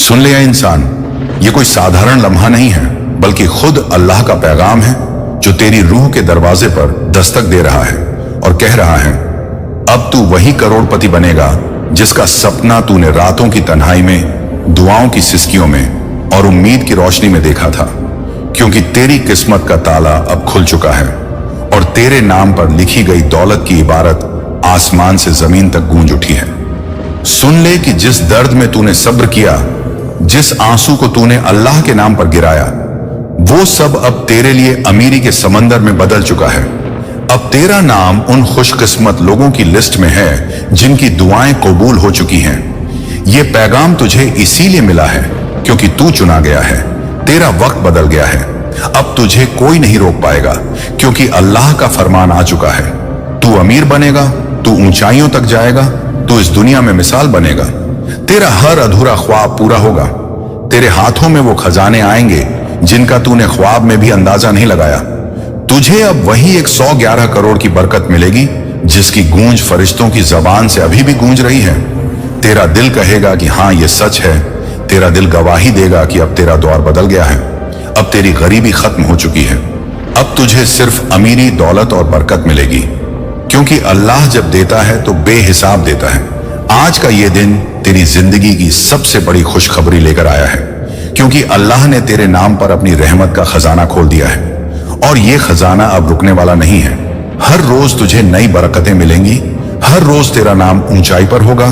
सुन लिया इंसान, ये कोई साधारण लम्हा नहीं है, बल्कि खुद अल्लाह का पैगाम है जो तेरी रूह के दरवाजे पर दस्तक दे रहा है और कह रहा है, अब तू वही करोड़पति बनेगा जिसका सपना तूने रातों की तन्हाई में, दुआओं की सिसकियों में और उम्मीद की रोशनी में देखा था। क्योंकि तेरी किस्मत का ताला अब खुल चुका है और तेरे नाम पर लिखी गई दौलत की इबारत आसमान से जमीन तक गूंज उठी है। सुन ले कि जिस दर्द में तूने सब्र किया, जिस आंसू को तूने अल्लाह के नाम पर गिराया, वो सब अब तेरे लिए अमीरी के समंदर में बदल चुका है। अब तेरा नाम उन खुशकिस्मत लोगों की लिस्ट में है जिनकी दुआएं कबूल हो चुकी हैं। ये पैगाम तुझे इसीलिए मिला है क्योंकि तू चुना गया है। तेरा वक्त बदल गया है। अब तुझे कोई नहीं रोक पाएगा क्योंकि अल्लाह का फरमान आ चुका है। तू अमीर बनेगा, तू ऊंचाइयों तक जाएगा, तू इस दुनिया में मिसाल बनेगा। तेरा हर अधूरा ख्वाब पूरा होगा। तेरे हाथों में वो खजाने आएंगे जिनका तूने ख्वाब में भी अंदाजा नहीं लगाया। तुझे अब वही 111 करोड़ की बरकत मिलेगी जिसकी गूंज फरिश्तों की जबान से अभी भी गूंज रही है। तेरा दिल कहेगा कि हाँ ये सच है। तेरा दिल गवाही देगा कि अब तेरा दौर बदल गया है। अब तेरी गरीबी खत्म हो चुकी है। अब तुझे सिर्फ अमीरी, दौलत और बरकत मिलेगी क्योंकि अल्लाह जब देता है तो बेहिसाब देता है। आज का ये दिन तेरी जिंदगी की सबसे बड़ी खुशखबरी लेकर आया है क्योंकि अल्लाह ने तेरे नाम पर अपनी रहमत का खजाना खोल दिया है और ये खजाना अब रुकने वाला नहीं है। हर रोज तुझे नई बरकतें मिलेंगी। हर रोज तेरा नाम ऊंचाई पर होगा।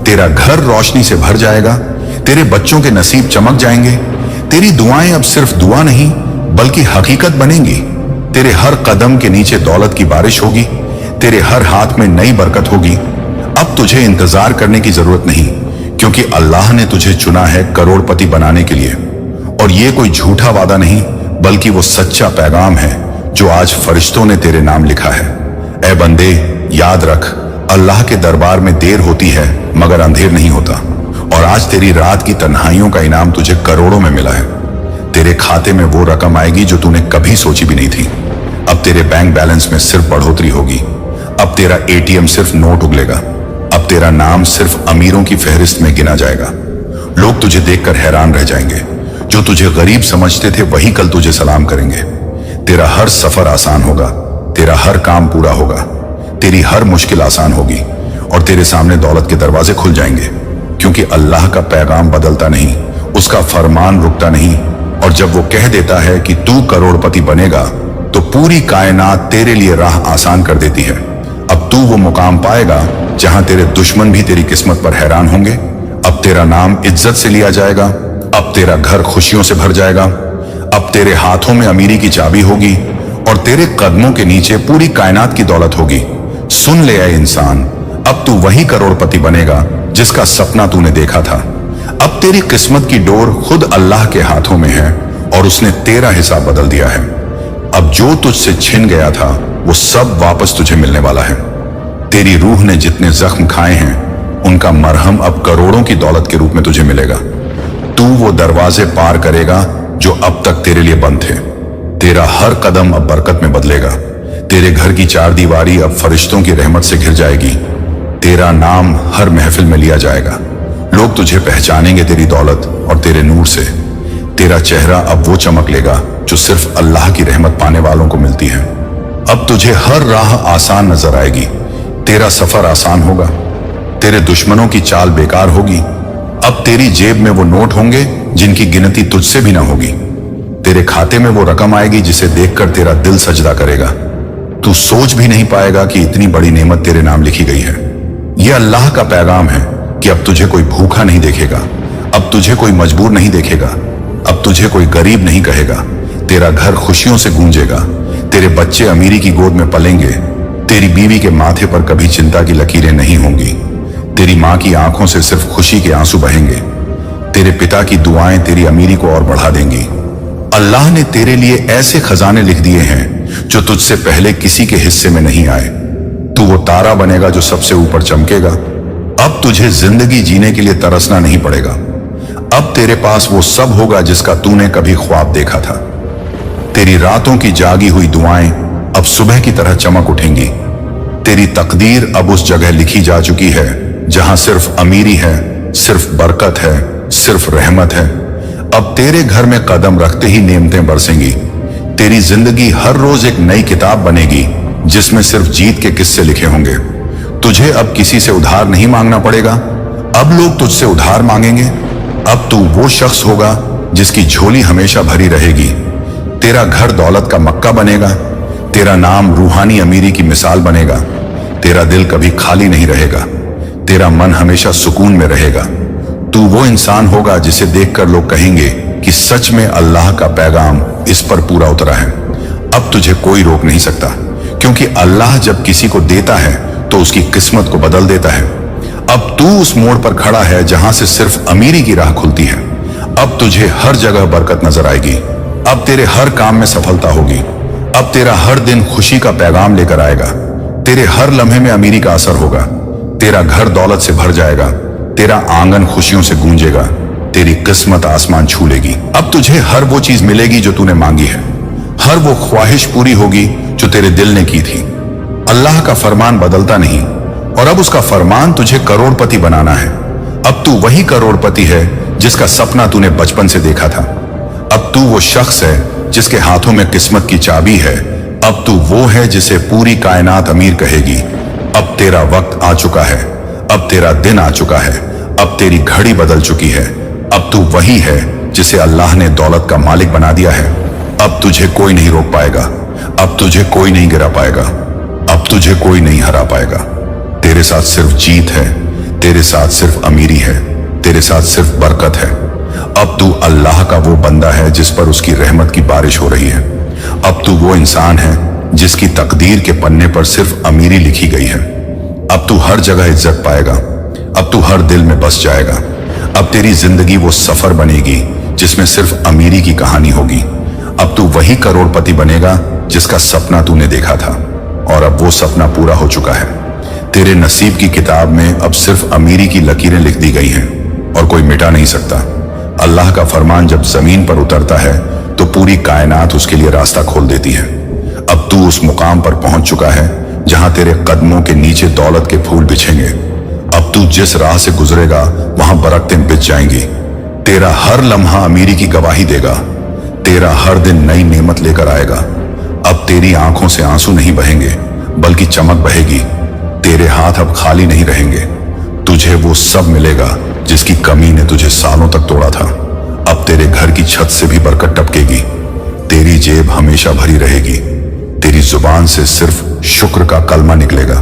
तेरा घर रोशनी से भर जाएगा। तेरे बच्चों के नसीब चमक जाएंगे। तेरी दुआएं अब सिर्फ दुआ नहीं बल्कि हकीकत बनेंगी। तेरे हर कदम के नीचे दौलत की बारिश होगी। तेरे हर हाथ में नई बरकत होगी। अब तुझे इंतजार करने की जरूरत नहीं क्योंकि अल्लाह ने तुझे चुना है करोड़पति बनाने के लिए। और ये कोई झूठा वादा नहीं बल्कि वो सच्चा पैगाम है जो आज फरिश्तों ने तेरे नाम लिखा है। ऐ बंदे, याद रख, अल्लाह के दरबार में देर होती है मगर अंधेर नहीं होता। और आज तेरी रात की तन्हाइयों का इनाम तुझे करोड़ों में मिला है। तेरे खाते में वो रकम आएगी जो तूने कभी सोची भी नहीं थी। अब तेरे बैंक बैलेंस में सिर्फ बढ़ोतरी होगी। अब तेरा एटीएम सिर्फ नोट उगलेगा। अब तेरा नाम सिर्फ अमीरों की फहरिस्त में गिना जाएगा। लोग तुझे देखकर हैरान रह जाएंगे। जो तुझे गरीब समझते थे वही कल तुझे सलाम करेंगे। तेरा हर सफर आसान होगा। तेरा हर काम पूरा होगा। तेरी हर मुश्किल आसान होगी और तेरे सामने दौलत के दरवाजे खुल जाएंगे क्योंकि अल्लाह का पैगाम बदलता नहीं, उसका फरमान रुकता नहीं। और जब वो कह देता है कि तू करोड़पति बनेगा तो पूरी कायनात तेरे लिए राह आसान कर देती है। अब तू वो मुकाम पाएगा जहां तेरे दुश्मन भी तेरी किस्मत पर हैरान होंगे। अब तेरा नाम इज्जत से लिया जाएगा। अब तेरा घर खुशियों से भर जाएगा। अब तेरे हाथों में अमीरी की चाबी होगी और तेरे कदमों के नीचे पूरी कायनात की दौलत होगी। सुन ले ऐ इंसान, अब तू वही करोड़पति बनेगा जिसका सपना तूने देखा था। अब तेरी किस्मत की डोर खुद अल्लाह के हाथों में है और उसने तेरा हिसाब बदल दिया है। अब जो तुझसे छिन गया था वो सब वापस तुझे मिलने वाला है। तेरी रूह ने जितने जख्म खाए हैं उनका मरहम अब करोड़ों की दौलत के रूप में तुझे मिलेगा। तू वो दरवाजे पार करेगा जो अब तक तेरे लिए बंद थे। तेरा हर कदम अब बरकत में बदलेगा। तेरे घर की चार दीवारी अब फरिश्तों की रहमत से घिर जाएगी। तेरा नाम हर महफिल में लिया जाएगा। लोग तुझे पहचानेंगे तेरी दौलत और तेरे नूर से। तेरा चेहरा अब वो चमक लेगा जो सिर्फ अल्लाह की रहमत पाने वालों को मिलती है। अब तुझे हर राह आसान नजर आएगी। तेरा सफर आसान होगा। तेरे दुश्मनों की चाल बेकार होगी। अब तेरी जेब में वो नोट होंगे जिनकी गिनती तुझसे भी ना होगी। तेरे खाते में वो रकम आएगी जिसे देखकर तेरा दिल सजदा करेगा। तू सोच भी नहीं पाएगा कि इतनी बड़ी नेमत तेरे नाम लिखी गई है। यह अल्लाह का पैगाम है कि अब तुझे कोई भूखा नहीं देखेगा। अब तुझे कोई मजबूर नहीं देखेगा। अब तुझे कोई गरीब नहीं कहेगा। तेरा घर खुशियों से गूंजेगा। तेरे बच्चे अमीरी की गोद में पलेंगे। तेरी बीवी के माथे पर कभी चिंता की लकीरें नहीं होंगी। तेरी माँ की आंखों से सिर्फ खुशी के आंसू बहेंगे। तेरे पिता की दुआएं तेरी अमीरी को और बढ़ा देंगी। अल्लाह ने तेरे लिए ऐसे खजाने लिख दिए हैं जो तुझसे पहले किसी के हिस्से में नहीं आए। तू वो तारा बनेगा जो सबसे ऊपर चमकेगा। अब तुझे जिंदगी जीने के लिए तरसना नहीं पड़ेगा। अब तेरे पास वो सब होगा जिसका तूने कभी ख्वाब देखा था। तेरी रातों की जागी हुई दुआएं अब सुबह की तरह चमक उठेंगी। तेरी तकदीर अब उस जगह लिखी जा चुकी है जहां सिर्फ अमीरी है, सिर्फ बरकत है, सिर्फ रहमत है। अब तेरे घर में कदम रखते ही नेमतें बरसेंगी। तेरी जिंदगी हर रोज एक नई किताब बनेगी जिसमें सिर्फ जीत के किस्से लिखे होंगे। तुझे अब किसी से उधार नहीं मांगना पड़ेगा, अब लोग तुझसे उधार मांगेंगे। अब तू वो शख्स होगा जिसकी झोली हमेशा भरी रहेगी। तेरा घर दौलत का मक्का बनेगा, तेरा नाम रूहानी अमीरी की मिसाल बनेगा। तेरा दिल कभी खाली नहीं रहेगा, तेरा मन हमेशा सुकून में रहेगा। तू वो इंसान होगा जिसे देखकर लोग कहेंगे कि सच में अल्लाह का पैगाम इस पर पूरा उतरा है। अब तुझे कोई रोक नहीं सकता, क्योंकि अल्लाह जब किसी को देता है तो उसकी किस्मत को बदल देता है। अब तू उस मोड़ पर खड़ा है जहां से सिर्फ अमीरी की राह खुलती है। अब तुझे हर जगह बरकत नजर आएगी। अब तेरे हर काम में सफलता होगी। अब तेरा हर दिन खुशी का पैगाम लेकर आएगा। तेरे हर लम्हे में अमीरी का असर होगा। तेरा घर दौलत से भर जाएगा, तेरा आंगन खुशियों से गूंजेगा, तेरी किस्मत आसमान छू लेगी। अब तुझे हर वो चीज मिलेगी जो तूने मांगी है, हर वो ख्वाहिश पूरी होगी जो तेरे दिल ने की थी। अल्लाह का फरमान बदलता नहीं, और अब उसका फरमान तुझे करोड़पति बनाना है। अब तू वही करोड़पति है जिसका सपना तूने बचपन से देखा था। अब तू वो शख्स है जिसके हाथों में किस्मत की चाबी है। अब तू वो है जिसे पूरी कायनात अमीर कहेगी। अब तेरा वक्त आ चुका है, अब तेरा दिन आ चुका है, अब तेरी घड़ी बदल चुकी है। अब तू वही है जिसे अल्लाह ने दौलत का मालिक बना दिया है। अब तुझे कोई नहीं रोक पाएगा, अब तुझे कोई नहीं गिरा पाएगा, अब तुझे कोई नहीं हरा पाएगा। तेरे साथ सिर्फ जीत है, तेरे साथ सिर्फ अमीरी है, तेरे साथ सिर्फ बरकत है। अब तू अल्लाह का वो बंदा है जिस पर उसकी रहमत की बारिश हो रही है। अब तू वो इंसान है जिसकी तकदीर के पन्ने पर सिर्फ अमीरी लिखी गई है। अब तू हर जगह इज्जत पाएगा, अब तू हर दिल में बस जाएगा। अब तेरी जिंदगी वो सफर बनेगी जिसमें सिर्फ अमीरी की कहानी होगी। अब तू वही करोड़पति बनेगा जिसका सपना तूने देखा था, और अब वो सपना पूरा हो चुका है। तेरे नसीब की किताब में अब सिर्फ अमीरी की लकीरें लिख दी गई हैं, और कोई मिटा नहीं सकता। अल्लाह का फरमान जब जमीन पर उतरता है तो पूरी कायनात उसके लिए रास्ता खोल देती है। अब तू उस मुकाम पर पहुंच चुका है जहां तेरे कदमों के नीचे दौलत के फूल बिछेंगे। अब तू जिस राह से गुजरेगा वहां बरकतें बिछ जाएंगी। तेरा हर लम्हा अमीरी की गवाही देगा, तेरा हर दिन नई नेमत लेकर आएगा। अब तेरी आंखों से आंसू नहीं बहेंगे बल्कि चमक बहेगी। तेरे हाथ अब खाली नहीं रहेंगे, तुझे वो सब मिलेगा जिसकी कमी ने तुझे सालों तक तोड़ा था। अब तेरे घर की छत से भी बरकत टपकेगी, तेरी जेब हमेशा भरी रहेगी, तेरी जुबान से सिर्फ शुक्र का कलमा निकलेगा।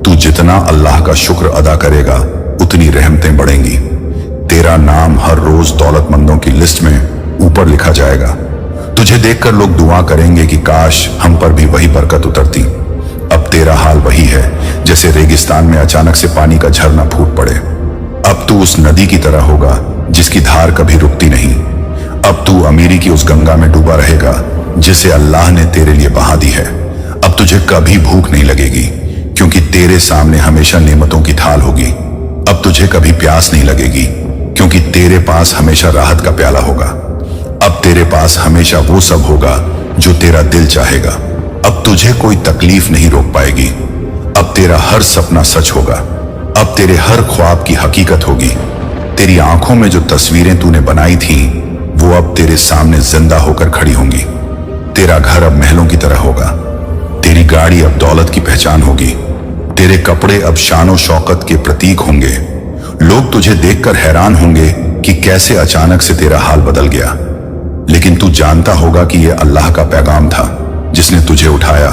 तू जितना अल्लाह का शुक्र अदा करेगा उतनी रहमतें बढ़ेंगी। तेरा नाम हर रोज दौलतमंदों की लिस्ट में ऊपर लिखा जाएगा। तुझे देखकर लोग दुआ करेंगे कि काश हम पर भी वही बरकत उतरती। अब तेरा हाल वही है जैसे रेगिस्तान में अचानक से पानी का झरना फूट पड़े। अब तू उस नदी की तरह होगा जिसकी धार कभी रुकती नहीं। अब तू अमीरी की उस गंगा में डूबा रहेगा जिसे अल्लाह ने तेरे लिए बहा दी है। अब तुझे कभी भूख नहीं लगेगी, क्योंकि तेरे सामने हमेशा नेमतों की थाल होगी। अब तुझे कभी प्यास नहीं लगेगी, क्योंकि तेरे पास हमेशा राहत का प्याला होगा। अब तेरे पास हमेशा वो सब होगा जो तेरा दिल चाहेगा। अब तुझे कोई तकलीफ नहीं रोक पाएगी। अब तेरा हर सपना सच होगा, अब तेरे हर ख्वाब की हकीकत होगी। तेरी आंखों में जो तस्वीरें तूने बनाई थी वो अब तेरे सामने जिंदा होकर खड़ी होंगी। तेरा घर अब महलों की तरह होगा, तेरी गाड़ी अब दौलत की पहचान होगी, तेरे कपड़े अब शानो शौकत के प्रतीक होंगे। लोग तुझे देखकर हैरान होंगे कि कैसे अचानक से तेरा हाल बदल गया। लेकिन तू जानता होगा कि यह अल्लाह का पैगाम था जिसने तुझे उठाया।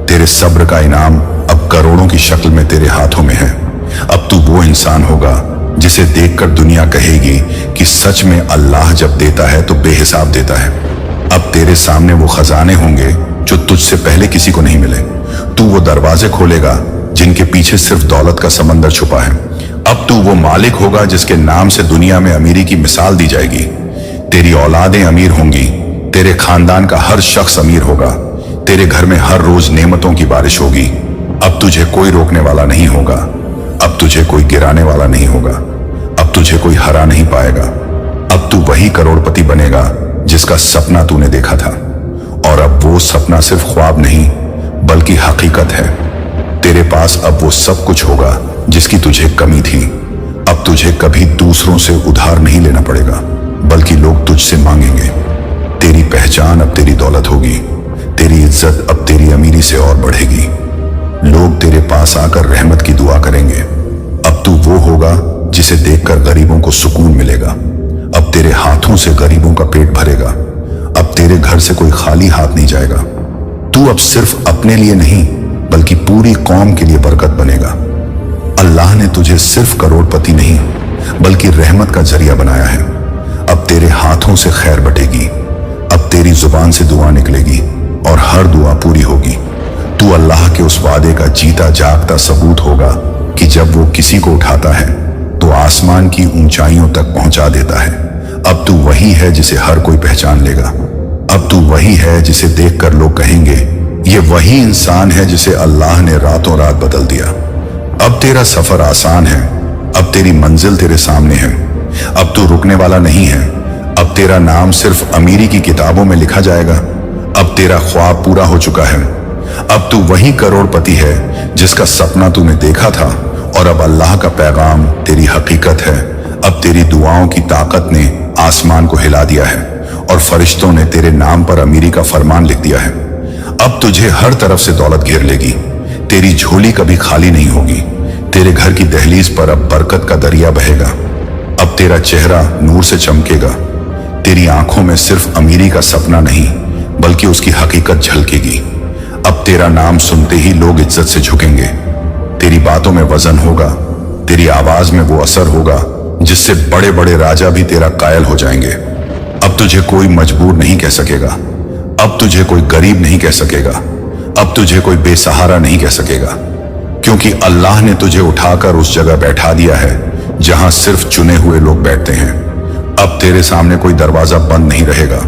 तेरे सब्र का इनाम अब करोड़ों की शक्ल में तेरे हाथों में है। अब तू वो इंसान होगा जिसे देखकर दुनिया कहेगी कि सच में अल्लाह जब देता है तो बेहिसाब देता है। अब तेरे सामने वो खजाने होंगे जो तुझसे पहले किसी को नहीं मिले। तू वो दरवाजे खोलेगा जिनके पीछे सिर्फ दौलत का समंदर छुपा है। अब तू वो मालिक होगा जिसके नाम से दुनिया में अमीरी की मिसाल दी जाएगी। तेरी औलादें अमीर होंगी, तेरे खानदान का हर शख्स अमीर होगा, तेरे घर में हर रोज नेमतों की बारिश होगी। अब तुझे कोई रोकने वाला नहीं होगा, अब तुझे कोई गिराने वाला नहीं होगा, अब तुझे कोई हरा नहीं पाएगा। अब तू वही करोड़पति बनेगा जिसका सपना तूने देखा था, और अब वो सपना सिर्फ ख्वाब नहीं बल्कि हकीकत है। तेरे पास अब वो सब कुछ होगा जिसकी तुझे कमी थी। अब तुझे कभी दूसरों से उधार नहीं लेना पड़ेगा, बल्कि लोग तुझसे मांगेंगे। तेरी पहचान अब तेरी दौलत होगी, तेरी इज्जत अब तेरी अमीरी से और बढ़ेगी। लोग तेरे पास आकर रहमत की दुआ करेंगे। अब तू वो होगा जिसे देखकर गरीबों को सुकून मिलेगा। अब तेरे हाथों से गरीबों का पेट भरेगा। अब तेरे घर से कोई खाली हाथ नहीं जाएगा। तू अब सिर्फ अपने लिए नहीं बल्कि पूरी कौम के लिए बरकत बनेगा। अल्लाह ने तुझे सिर्फ करोड़पति नहीं बल्कि रहमत का जरिया बनाया है। अब तेरे हाथों से खैर बटेगी। अब तेरी जुबान से दुआ निकलेगी और हर दुआ पूरी होगी। तू अल्लाह के उस वादे का जीता जागता सबूत होगा कि जब वो किसी को उठाता है तो आसमान की ऊंचाइयों तक पहुंचा देता है। अब तू वही है जिसे हर कोई पहचान लेगा। अब तू वही है जिसे देखकर लोग कहेंगे, ये वही इंसान है जिसे अल्लाह ने रातों रात बदल दिया। अब तेरा सफर आसान है। अब तेरी मंजिल तेरे सामने है। अब तू रुकने वाला नहीं है। अब तेरा नाम सिर्फ अमीरी की किताबों में लिखा जाएगा। अब तेरा ख्वाब पूरा हो चुका है। अब तू वही करोड़पति है जिसका सपना तूने देखा था, और अब अल्लाह का पैगाम तेरी हकीकत है। अब तेरी दुआओं की ताकत ने आसमान को हिला दिया है और फरिश्तों ने तेरे नाम पर अमीरी का फरमान लिख दिया है। अब तुझे हर तरफ से दौलत घेर लेगी। तेरी झोली कभी खाली नहीं होगी। तेरे घर की दहलीज पर अब बरकत का दरिया बहेगा। अब तेरा चेहरा नूर से चमकेगा। तेरी आंखों में सिर्फ अमीरी का सपना नहीं बल्कि उसकी हकीकत झलकेगी। अब तेरा नाम सुनते ही लोग इज्जत से झुकेंगे। तेरी बातों में वजन होगा। तेरी आवाज में वो असर होगा जिससे बड़े बड़े राजा भी तेरा कायल हो जाएंगे। अब तुझे कोई मजबूर नहीं कह सकेगा। अब तुझे कोई गरीब नहीं कह सकेगा। अब तुझे कोई बेसहारा नहीं कह सकेगा, क्योंकि अल्लाह ने तुझे उठाकर उस जगह बैठा दिया है जहां सिर्फ चुने हुए लोग बैठते हैं। अब तेरे सामने कोई दरवाजा बंद नहीं रहेगा।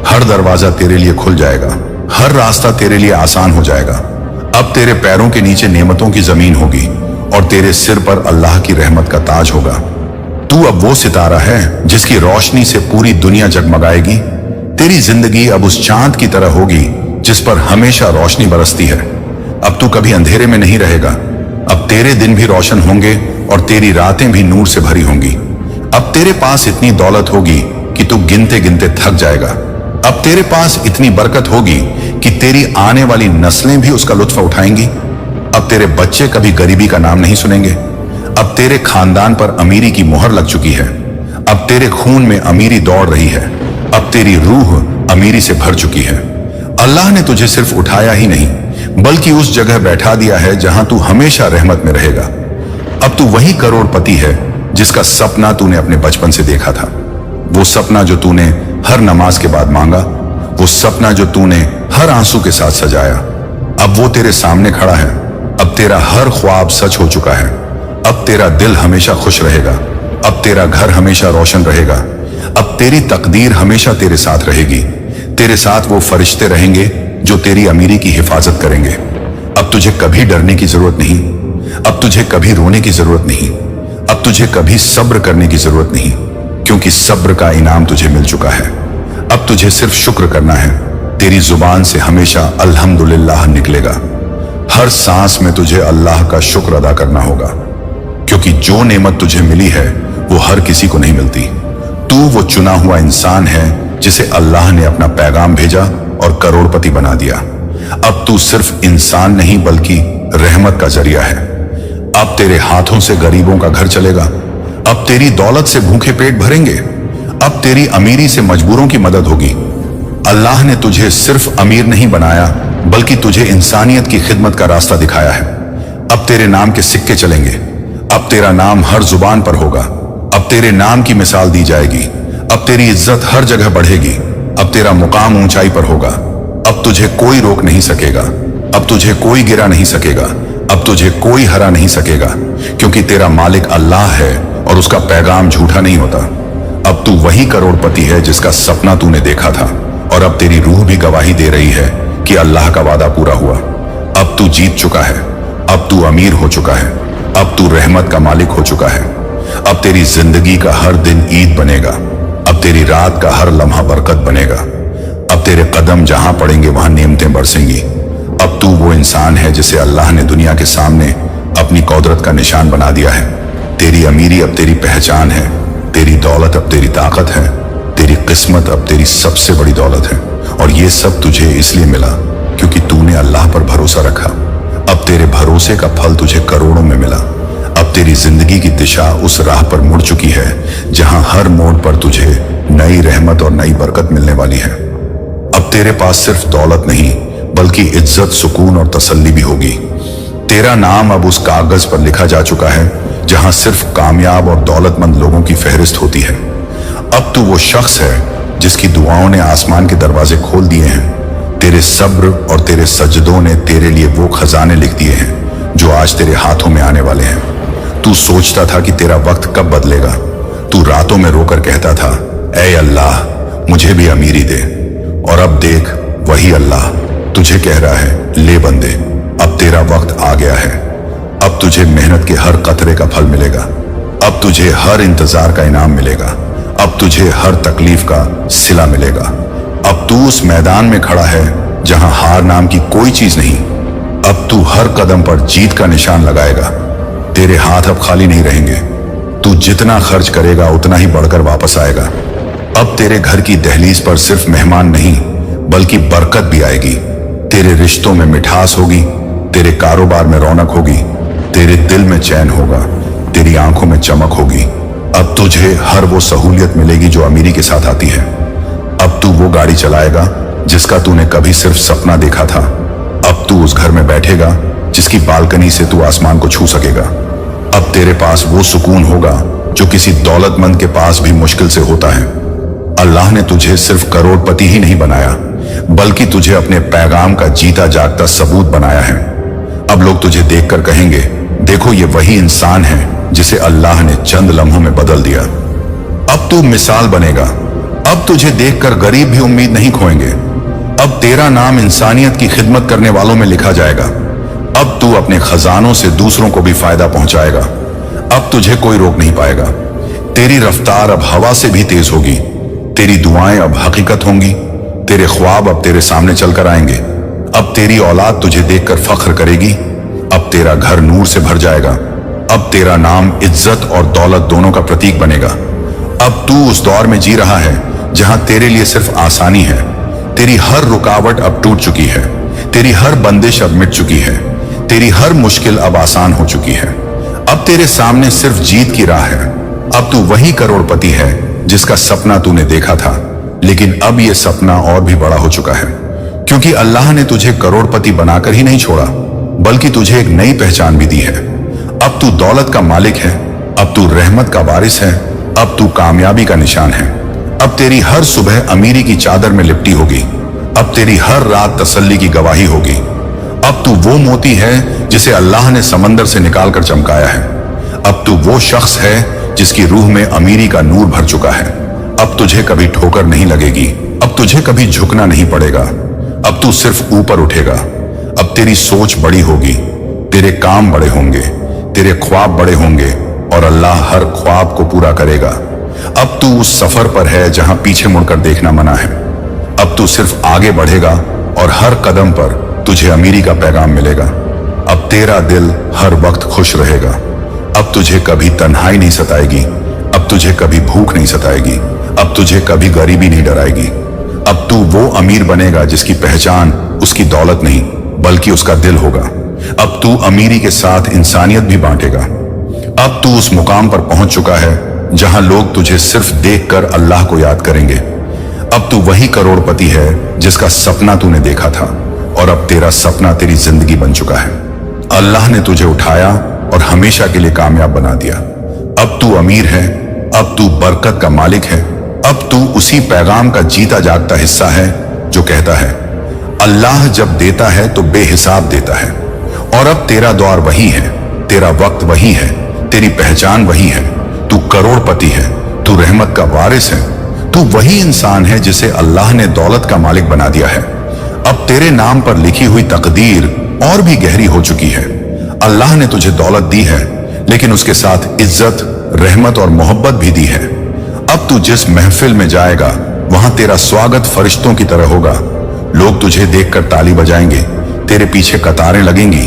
हर दरवाजा तेरे लिए खुल जाएगा। हर रास्ता तेरे लिए आसान हो जाएगा। अब तेरे पैरों के नीचे नेमतों की जमीन होगी और तेरे सिर पर अल्लाह की रहमत का ताज होगा। तू अब वो सितारा है जिसकी रोशनी से पूरी दुनिया जगमगाएगी। तेरी जिंदगी अब उस चांद की तरह होगी जिस पर हमेशा रोशनी बरसती है। अब तू कभी अंधेरे में नहीं रहेगा। अब तेरे दिन भी रोशन होंगे और तेरी रातें भी नूर से भरी होंगी। अब तेरे पास इतनी दौलत होगी कि तू गिनते गिनते थक जाएगा। अब तेरे पास इतनी बरकत होगी कि तेरी आने वाली नस्लें भी उसका लुत्फ उठाएंगी। अब तेरे बच्चे कभी गरीबी का नाम नहीं सुनेंगे। अब तेरे खानदान पर अमीरी की मोहर लग चुकी है। अब तेरे खून में अमीरी दौड़ रही है। अब तेरी रूह अमीरी से भर चुकी है। अल्लाह ने तुझे सिर्फ उठाया ही नहीं बल्कि उस जगह बैठा दिया है जहां तू हमेशा रहमत में रहेगा। अब तू वही करोड़पति है जिसका सपना तूने अपने बचपन से देखा था। वो सपना जो तूने हर नमाज के बाद मांगा, वो सपना जो तूने हर आंसू के साथ सजाया, अब वो तेरे सामने खड़ा है। अब तेरा हर ख्वाब सच हो चुका है। अब तेरा दिल हमेशा खुश रहेगा। अब तेरा घर हमेशा रोशन रहेगा। अब तेरी तकदीर हमेशा तेरे साथ रहेगी। तेरे साथ वो फरिश्ते रहेंगे जो तेरी अमीरी की हिफाजत करेंगे। अब तुझे कभी डरने की जरूरत नहीं। अब तुझे कभी रोने की जरूरत नहीं। अब तुझे कभी सब्र करने की जरूरत नहीं, क्योंकि सब्र का इनाम तुझे मिल चुका है। अब तुझे सिर्फ शुक्र करना है। तेरी जुबान से हमेशा अल्हम्दुलिल्लाह निकलेगा। हर सांस में तुझे अल्लाह का शुक्र अदा करना होगा, क्योंकि जो नेमत तुझे मिली है वो हर किसी को नहीं मिलती। तू वो चुना हुआ इंसान है जिसे अल्लाह ने अपना पैगाम भेजा और करोड़पति बना दिया। अब तू सिर्फ इंसान नहीं बल्कि रहमत का जरिया है। अब तेरे हाथों से गरीबों का घर चलेगा। अब तेरी दौलत से भूखे पेट भरेंगे। अब तेरी अमीरी से मजबूरों की मदद होगी। अल्लाह ने तुझे सिर्फ अमीर नहीं बनाया बल्कि तुझे इंसानियत की खिदमत का रास्ता दिखाया है। अब तेरे नाम के सिक्के चलेंगे। अब तेरा नाम हर जुबान पर होगा। अब तेरे नाम की मिसाल दी जाएगी। अब तेरी इज्जत हर जगह बढ़ेगी। अब तेरा मुकाम ऊंचाई पर होगा। अब तुझे कोई रोक नहीं सकेगा। अब तुझे कोई गिरा नहीं सकेगा। अब तुझे कोई हरा नहीं सकेगा, क्योंकि तेरा मालिक अल्लाह है और उसका पैगाम झूठा नहीं होता। अब तू वही करोड़पति है जिसका सपना तूने देखा था, और अब तेरी रूह भी गवाही दे रही है कि अल्लाह का वादा पूरा हुआ। अब तू जीत चुका है। अब तू अमीर हो चुका है। अब तू रहमत का मालिक हो चुका है। अब तेरी जिंदगी का हर दिन ईद बनेगा। अब तेरी रात का हर लम्हा बरकत बनेगा। अब तेरे कदम जहां पड़ेंगे वहां नेमतें बरसेंगी। अब तू वो इंसान है जिसे अल्लाह ने दुनिया के सामने अपनी कुदरत का निशान बना दिया है। तेरी अमीरी अब तेरी पहचान है, तेरी दौलत अब तेरी ताकत है, तेरी किस्मत अब तेरी सबसे बड़ी दौलत है। और ये सब तुझे इसलिए मिला क्योंकि तूने अल्लाह पर भरोसा रखा। अब तेरे भरोसे का फल तुझे करोड़ों में मिला। अब तेरी जिंदगी की दिशा उस राह पर मुड़ चुकी है जहां हर मोड़ पर तुझे नई रहमत और नई बरकत मिलने वाली है। अब तेरे पास सिर्फ दौलत नहीं बल्कि इज्जत, सुकून और तसल्ली भी होगी। तेरा नाम अब उस कागज पर लिखा जा चुका है जहां सिर्फ कामयाब और दौलतमंद लोगों की फहरिस्त होती है। अब तू वो शख्स है जिसकी दुआओं ने आसमान के दरवाजे खोल दिए हैं। तेरे सब्र और तेरे सजदों ने तेरे लिए वो खजाने लिख दिए हैं जो आज तेरे हाथों में आने वाले हैं। तू सोचता था कि तेरा वक्त कब बदलेगा। तू रातों में रोकर कहता था, ऐ अल्लाह मुझे भी अमीरी दे। और अब देख, वही अल्लाह तुझे कह रहा है, ले बंदे, अब तेरा वक्त आ गया है। अब तुझे मेहनत के हर कतरे का फल मिलेगा। अब तुझे हर इंतजार का इनाम मिलेगा। अब तुझे हर तकलीफ का सिला मिलेगा। अब तू उस मैदान में खड़ा है जहां हार नाम की कोई चीज नहीं। अब तू हर कदम पर जीत का निशान लगाएगा। तेरे हाथ अब खाली नहीं रहेंगे। तू जितना खर्च करेगा उतना ही बढ़कर वापस आएगा। अब तेरे घर की दहलीज पर सिर्फ मेहमान नहीं बल्कि बरकत भी आएगी। तेरे रिश्तों में मिठास होगी, तेरे कारोबार में रौनक होगी, तेरे दिल में चैन होगा, तेरी आंखों में चमक होगी। अब तुझे हर वो सहूलियत मिलेगी जो अमीरी के साथ आती है। अब तू वो गाड़ी चलाएगा जिसका तूने कभी सिर्फ सपना देखा था। अब तू उस घर में बैठेगा जिसकी बालकनी से तू आसमान को छू सकेगा। अब तेरे पास वो सुकून होगा जो किसी दौलतमंद के पास भी मुश्किल से होता है। अल्लाह ने तुझे सिर्फ करोड़पति ही नहीं बनाया बल्कि तुझे अपने पैगाम का जीता जागता सबूत बनाया है। अब लोग तुझे देखकर कहेंगे, देखो ये वही इंसान है जिसे अल्लाह ने चंद लम्हों में बदल दिया। अब तू मिसाल बनेगा। अब तुझे देखकर गरीब भी उम्मीद नहीं खोएंगे। अब तेरा नाम इंसानियत की खिदमत करने वालों में लिखा जाएगा। अब तू अपने खजानों से दूसरों को भी फायदा पहुंचाएगा। अब तुझे कोई रोक नहीं पाएगा। तेरी रफ्तार अब हवा से भी तेज होगी। तेरी दुआएं अब हकीकत होंगी। तेरे ख्वाब अब तेरे सामने चलकर आएंगे। अब तेरी औलाद तुझे देखकर फख्र करेगी। अब तेरा घर नूर से भर जाएगा। अब तेरा नाम इज्जत और दौलत दोनों का प्रतीक बनेगा। अब तू उस दौर में जी रहा है जहां तेरे लिए सिर्फ आसानी है। तेरी हर रुकावट अब टूट चुकी है। तेरी हर बंदिश अब मिट चुकी है। तेरी हर मुश्किल अब आसान हो चुकी है। अब तेरे सामने सिर्फ जीत की राह है। अब तू वही करोड़पति है जिसका सपना तूने देखा था, लेकिन अब यह सपना और भी बड़ा हो चुका है क्योंकि अल्लाह ने तुझे करोड़पति बनाकर ही नहीं छोड़ा बल्कि तुझे एक नई पहचान भी दी है। अब तू दौलत का मालिक है। अब तू रहमत का वारिस है। अब तू कामयाबी का निशान है। अब तेरी हर सुबह अमीरी की चादर में लिपटी होगी। अब तेरी हर रात तसल्ली की गवाही होगी। अब तू वो मोती है जिसे अल्लाह ने समंदर से निकालकर चमकाया है। अब तू वो शख्स है जिसकी रूह में अमीरी का नूर भर चुका है। अब तुझे कभी ठोकर नहीं लगेगी। अब तुझे कभी झुकना नहीं पड़ेगा। अब तू सिर्फ ऊपर उठेगा। अब तेरी सोच बड़ी होगी, तेरे काम बड़े होंगे, तेरे ख्वाब बड़े होंगे और अल्लाह हर ख्वाब को पूरा करेगा। अब तू उस सफर पर है जहां पीछे मुड़कर देखना मना है। अब तू सिर्फ आगे बढ़ेगा और हर कदम पर तुझे अमीरी का पैगाम मिलेगा। अब तेरा दिल हर वक्त खुश रहेगा। अब तुझे कभी तन्हाई नहीं सताएगी। अब तुझे कभी भूख नहीं सताएगी। अब तुझे कभी गरीबी नहीं डराएगी। अब तू वो अमीर बनेगा जिसकी पहचान उसकी दौलत नहीं बल्कि उसका दिल होगा। अब तू अमीरी के साथ इंसानियत भी बांटेगा। अब तू उस मुकाम पर पहुंच चुका है जहां लोग तुझे सिर्फ देखकर अल्लाह को याद करेंगे। अब तू वही करोड़पति है जिसका सपना तूने देखा था और अब तेरा सपना तेरी जिंदगी बन चुका है। अल्लाह ने तुझे उठाया और हमेशा के लिए कामयाब बना दिया। अब तू अमीर है। अब तू बरकत का मालिक है। अब तू उसी पैगाम का जीता जागता हिस्सा है जो कहता है, अल्लाह जब देता है तो बेहिसाब देता है। और अब तेरा दौर वही है, तेरा वक्त वही है, तेरी पहचान वही है। तू करोड़पति है। तू रहमत का वारिस है। तू वही इंसान है जिसे अल्लाह ने दौलत का मालिक बना दिया है। अब तेरे नाम पर लिखी हुई तकदीर और भी गहरी हो चुकी है। अल्लाह ने तुझे दौलत दी है लेकिन उसके साथ इज्जत, रहमत और मोहब्बत भी दी है। अब तू जिस महफिल में जाएगा वहां तेरा स्वागत फरिश्तों की तरह होगा। लोग तुझे देखकर ताली बजाएंगे, तेरे पीछे कतारें लगेंगी।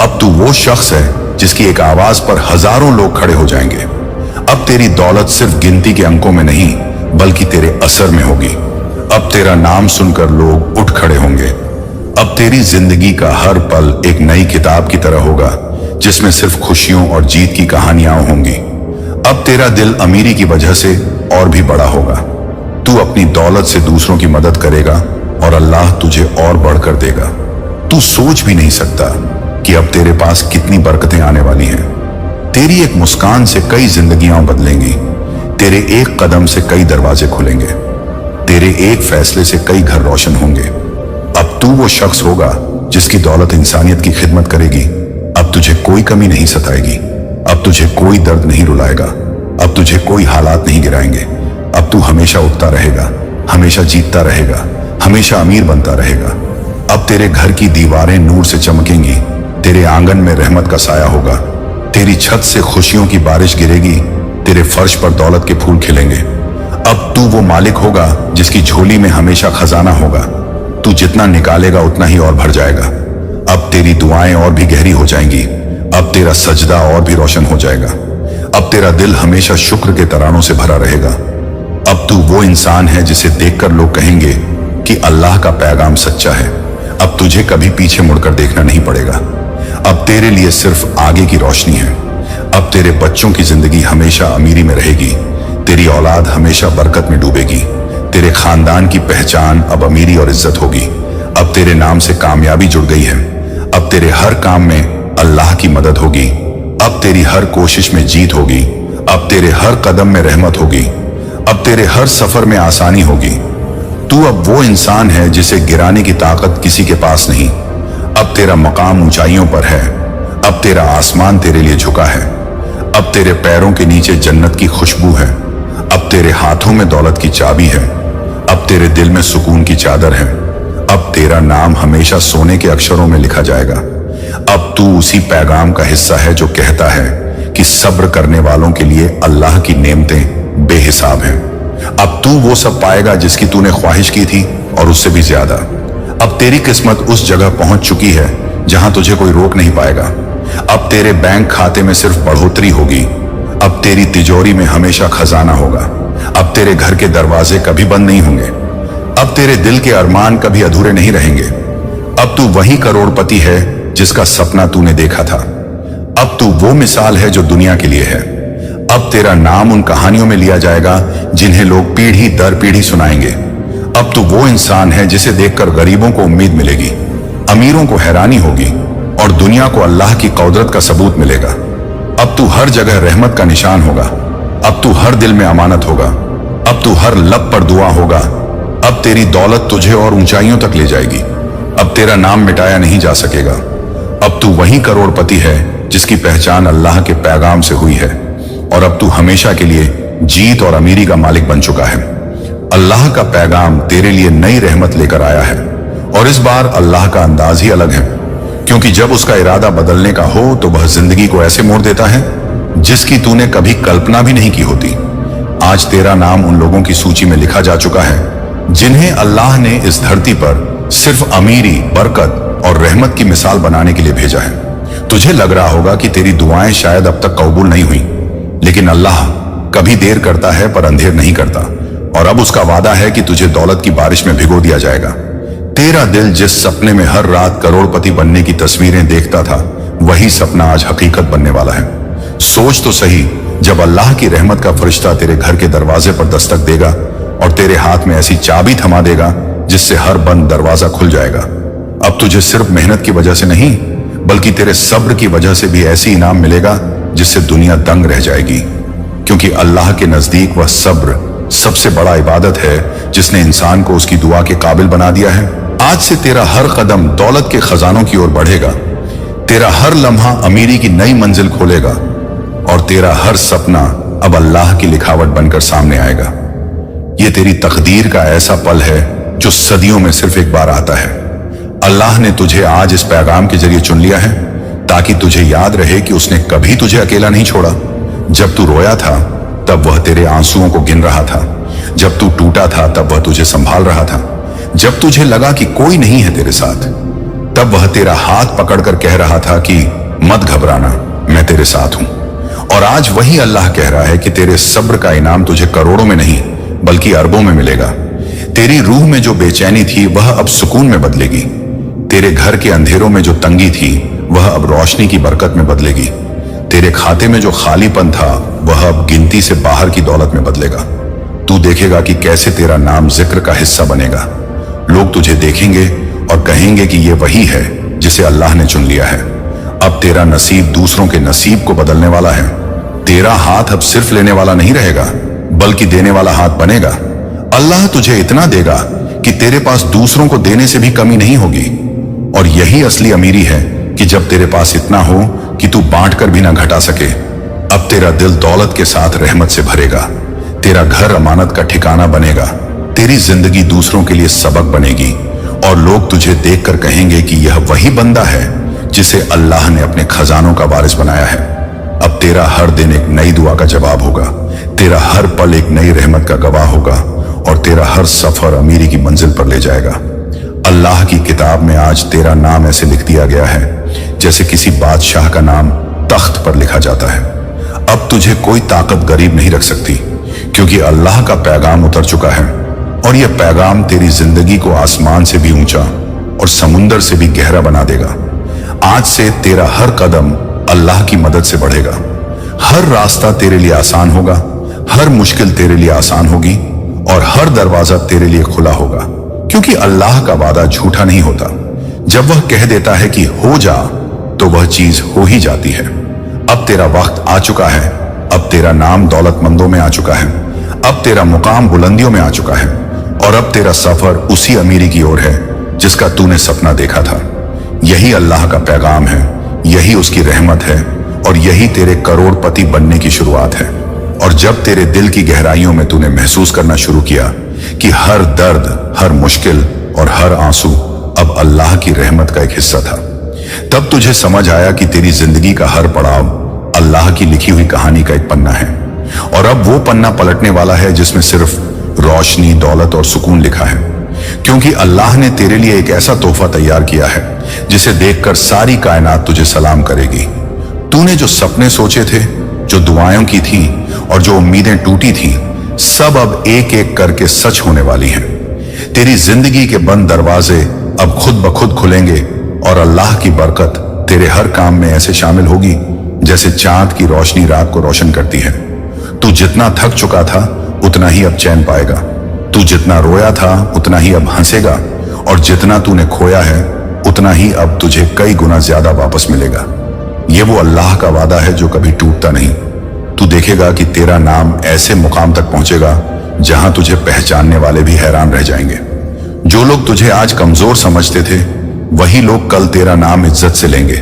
अब तू वो शख्स है जिसकी एक आवाज पर हजारों लोग खड़े हो जाएंगे। अब तेरी दौलत सिर्फ गिनती के अंकों में नहीं बल्कि तेरे असर में होगी। अब तेरा नाम सुनकर लोग उठ खड़े होंगे। अब तेरी जिंदगी का हर पल एक नई किताब की तरह होगा जिसमें सिर्फ खुशियों और जीत की कहानियां होंगी। अब तेरा दिल अमीरी की वजह से और भी बड़ा होगा। तू अपनी दौलत से दूसरों की मदद करेगा और अल्लाह तुझे और बढ़कर देगा। तू सोच भी नहीं सकता कि अब तेरे पास कितनी बरकतें आने वाली हैं। तेरी एक मुस्कान से कई जिंदगियां बदलेंगी। तेरे एक कदम से कई दरवाजे खुलेंगे। तेरे एक फैसले से कई घर रोशन होंगे। अब तू वो शख्स होगा जिसकी दौलत इंसानियत की खिदमत करेगी। अब तुझे कोई कमी नहीं सताएगी। अब तुझे कोई दर्द नहीं रुलाएगा। अब तुझे कोई हालात नहीं गिराएंगे। अब तू हमेशा उठता रहेगा, हमेशा जीतता रहेगा, हमेशा अमीर बनता रहेगा। अब तेरे घर की दीवारें नूर से चमकेंगी। तेरे आंगन में रहमत का साया होगा। तेरी छत से खुशियों की बारिश गिरेगी। तेरे फर्श पर दौलत के फूल खिलेंगे। अब तू वो मालिक होगा जिसकी झोली में हमेशा खजाना होगा। तू जितना निकालेगा उतना ही और भर जाएगा। अब तेरी दुआएं और भी गहरी हो जाएंगी। अब तेरा सजदा और भी रोशन हो जाएगा। अब तेरा दिल हमेशा शुक्र के तरानों से भरा रहेगा। अब तू वो इंसान है जिसे देखकर लोग कहेंगे कि अल्लाह का पैगाम सच्चा है। अब तुझे कभी पीछे मुड़कर देखना नहीं पड़ेगा। अब तेरे लिए सिर्फ आगे की रोशनी है। अब तेरे बच्चों की जिंदगी हमेशा अमीरी में रहेगी। तेरी औलाद हमेशा बरकत में डूबेगी। तेरे खानदान की पहचान अब अमीरी और इज्जत होगी। अब तेरे नाम से कामयाबी जुड़ गई है। अब तेरे हर काम में अल्लाह की मदद होगी। अब तेरी हर कोशिश में जीत होगी। अब तेरे हर कदम में रहमत होगी। अब तेरे हर सफर में आसानी होगी। तू अब वो इंसान है जिसे गिराने की ताकत किसी के पास नहीं। अब तेरा मकाम ऊंचाइयों पर है। अब तेरा आसमान तेरे लिए झुका है। अब तेरे पैरों के नीचे जन्नत की खुशबू है। अब तेरे हाथों में दौलत की चाबी है। अब तेरे दिल में सुकून की चादर है। अब तेरा नाम हमेशा सोने के अक्षरों में लिखा जाएगा। अब तू उसी पैगाम का हिस्सा है जो कहता है कि सब्र करने वालों के लिए अल्लाह की नेमतें बेहिसाब हैं। अब तू वो सब पाएगा जिसकी तूने ख्वाहिश की थी और उससे भी ज्यादा। अब तेरी किस्मत उस जगह पहुंच चुकी है जहां तुझे कोई रोक नहीं पाएगा। अब तेरे बैंक खाते में सिर्फ बढ़ोतरी होगी। अब तेरी तिजोरी में हमेशा खजाना होगा। अब तेरे घर के दरवाजे कभी बंद नहीं होंगे। अब तेरे दिल के अरमान कभी अधूरे नहीं रहेंगे। अब तू वही करोड़पति है जिसका सपना तूने देखा था। अब तू वो मिसाल है जो दुनिया के लिए है। अब तेरा नाम उन कहानियों में लिया जाएगा जिन्हें लोग पीढ़ी दर पीढ़ी सुनाएंगे। अब तू वो इंसान है जिसे देखकर गरीबों को उम्मीद मिलेगी, अमीरों को हैरानी होगी और दुनिया को अल्लाह की कुदरत का सबूत मिलेगा। अब तू हर जगह रहमत का निशान होगा। अब तू हर दिल में अमानत होगा। अब तू हर लब पर दुआ होगा। अब तेरी दौलत तुझे और ऊंचाइयों तक ले जाएगी। अब तेरा नाम मिटाया नहीं जा सकेगा। अब तू वही करोड़पति है जिसकी पहचान अल्लाह के पैगाम से हुई है और अब तू हमेशा के लिए जीत और अमीरी का मालिक बन चुका है। अल्लाह का पैगाम तेरे लिए नई रहमत लेकर आया है और इस बार अल्लाह का अंदाज ही अलग है, क्योंकि जब उसका इरादा बदलने का हो तो वह जिंदगी को ऐसे मोड़ देता है जिसकी तूने कभी कल्पना भी नहीं की होती। आज तेरा नाम उन लोगों की सूची में लिखा जा चुका है जिन्हें अल्लाह ने इस धरती पर सिर्फ अमीरी, बरकत और रहमत की मिसाल बनाने के लिए भेजा है। तुझे लग रहा होगा कि तेरी दुआएं शायद अब तक कबूल नहीं हुई, लेकिन अल्लाह कभी देर करता है पर अंधेर नहीं करता और अब उसका वादा है कि तुझे दौलत की बारिश में भिगो दिया जाएगा। तेरा दिल जिस सपने में हर रात करोड़पति बनने की तस्वीरें देखता था, वही सपना आज हकीकत बनने वाला है। सोच तो सही, जब अल्लाह की रहमत का फरिश्ता तेरे घर के दरवाजे पर दस्तक देगा और तेरे हाथ में ऐसी चाबी थमा देगा जिससे हर बंद दरवाजा खुल जाएगा। अब तुझे सिर्फ मेहनत की वजह से नहीं बल्कि तेरे सब्र की वजह से भी ऐसी इनाम मिलेगा जिससे दुनिया दंग रह जाएगी, क्योंकि अल्लाह के नजदीक वह सब्र सबसे बड़ा इबादत है जिसने इंसान को उसकी दुआ के काबिल बना दिया है। आज से तेरा हर कदम दौलत के खजानों की ओर बढ़ेगा। तेरा हर लम्हा अमीरी की नई मंजिल खोलेगा और तेरा हर सपना अब अल्लाह की लिखावट बनकर सामने आएगा। यह तेरी तकदीर का ऐसा पल है जो सदियों में सिर्फ एक बार आता है। अल्लाह ने तुझे आज इस पैगाम के जरिए चुन लिया है ताकि तुझे याद रहे कि उसने कभी तुझे अकेला नहीं छोड़ा। जब तू रोया था तब वह तेरे आंसुओं को गिन रहा था। जब तू टूटा था तब वह तुझे संभाल रहा था। जब तुझे लगा कि कोई नहीं है तेरे साथ, तब वह तेरा हाथ पकड़कर कह रहा था कि मत घबराना, मैं तेरे साथ हूं। और आज वही अल्लाह कह रहा है कि तेरे सब्र का इनाम तुझे करोड़ों में नहीं बल्कि अरबों में मिलेगा। तेरी रूह में जो बेचैनी थी वह अब सुकून में बदलेगी। तेरे घर के अंधेरों में जो तंगी थी वह अब रोशनी की बरकत में बदलेगी। तेरे खाते में जो खालीपन था वह अब गिनती से बाहर की दौलत में बदलेगा। तू देखेगा कि कैसे तेरा नाम जिक्र का हिस्सा बनेगा। लोग तुझे देखेंगे और कहेंगे कि यह वही है जिसे अल्लाह ने चुन लिया है। अब तेरा नसीब दूसरों के नसीब को बदलने वाला है। तेरा हाथ अब सिर्फ लेने वाला नहीं रहेगा बल्कि देने वाला हाथ बनेगा। अल्लाह तुझे इतना देगा कि तेरे पास दूसरों को देने से भी कमी नहीं होगी। और यही असली अमीरी है कि जब तेरे पास इतना हो कि तू बांट कर भी ना घटा सके। अब तेरा दिल दौलत के साथ रहमत से भरेगा। तेरा घर अमानत का ठिकाना बनेगा। तेरी जिंदगी दूसरों के लिए सबक बनेगी और लोग तुझे देखकर कहेंगे कि यह वही बंदा है जिसे अल्लाह ने अपने खजानों का वारिस बनाया है। अब तेरा हर दिन एक नई दुआ का जवाब होगा। तेरा हर पल एक नई रहमत का गवाह होगा और तेरा हर सफर अमीरी की मंजिल पर ले जाएगा। अल्लाह की किताब में आज तेरा नाम ऐसे लिख दिया गया है जैसे किसी बादशाह का नाम तख्त पर लिखा जाता है। अब तुझे कोई ताकत गरीब नहीं रख सकती क्योंकि अल्लाह का पैगाम उतर चुका है और यह पैगाम तेरी जिंदगी को आसमान से भी ऊंचा और समुंदर से भी गहरा बना देगा। आज से तेरा हर कदम अल्लाह की मदद से बढ़ेगा। हर रास्ता तेरे लिए आसान होगा, हर मुश्किल तेरे लिए आसान होगी और हर दरवाजा तेरे लिए खुला होगा क्योंकि अल्लाह का वादा झूठा नहीं होता। जब वह कह देता है कि हो जा तो वह चीज हो ही जाती है। अब तेरा वक्त आ चुका है। अब तेरा नाम दौलतमंदों में आ चुका है। अब तेरा मुकाम बुलंदियों में आ चुका है और अब तेरा सफर उसी अमीरी की ओर है जिसका तूने सपना देखा था। यही अल्लाह का पैगाम है, यही उसकी रहमत है और यही तेरे करोड़पति बनने की शुरुआत है। और जब तेरे दिल की गहराइयों में तूने महसूस करना शुरू किया कि हर दर्द, हर मुश्किल और हर आंसू अब अल्लाह की रहमत का एक हिस्सा था, तब तुझे समझ आया कि तेरी जिंदगी का हर पड़ाव अल्लाह की लिखी हुई कहानी का एक पन्ना है। और अब वो पन्ना पलटने वाला है जिसमें सिर्फ रोशनी, दौलत और सुकून लिखा है क्योंकि अल्लाह ने तेरे लिए एक ऐसा तोहफा तैयार किया है जिसे देखकर सारी कायनात तुझे सलाम करेगी। तूने जो सपने सोचे थे, जो दुआएं की थी और जो उम्मीदें टूटी थी, सब अब एक एक करके सच होने वाली हैं। तेरी जिंदगी के बंद दरवाजे अब खुद ब खुद खुलेंगे और अल्लाह की बरकत तेरे हर काम में ऐसे शामिल होगी जैसे चांद की रोशनी रात को रोशन करती है। तू जितना थक चुका था उतना ही अब चैन पाएगा। तू जितना रोया था उतना ही अब हंसेगा और जितना तूने खोया है उतना ही अब तुझे कई गुना ज्यादा वापस मिलेगा। ये वो अल्लाह का वादा है जो कभी टूटता नहीं। तू देखेगा कि तेरा नाम ऐसे मुकाम तक पहुंचेगा जहां तुझे पहचानने वाले भी हैरान रह जाएंगे। जो लोग तुझे आज कमजोर समझते थे वही लोग कल तेरा नाम इज्जत से लेंगे।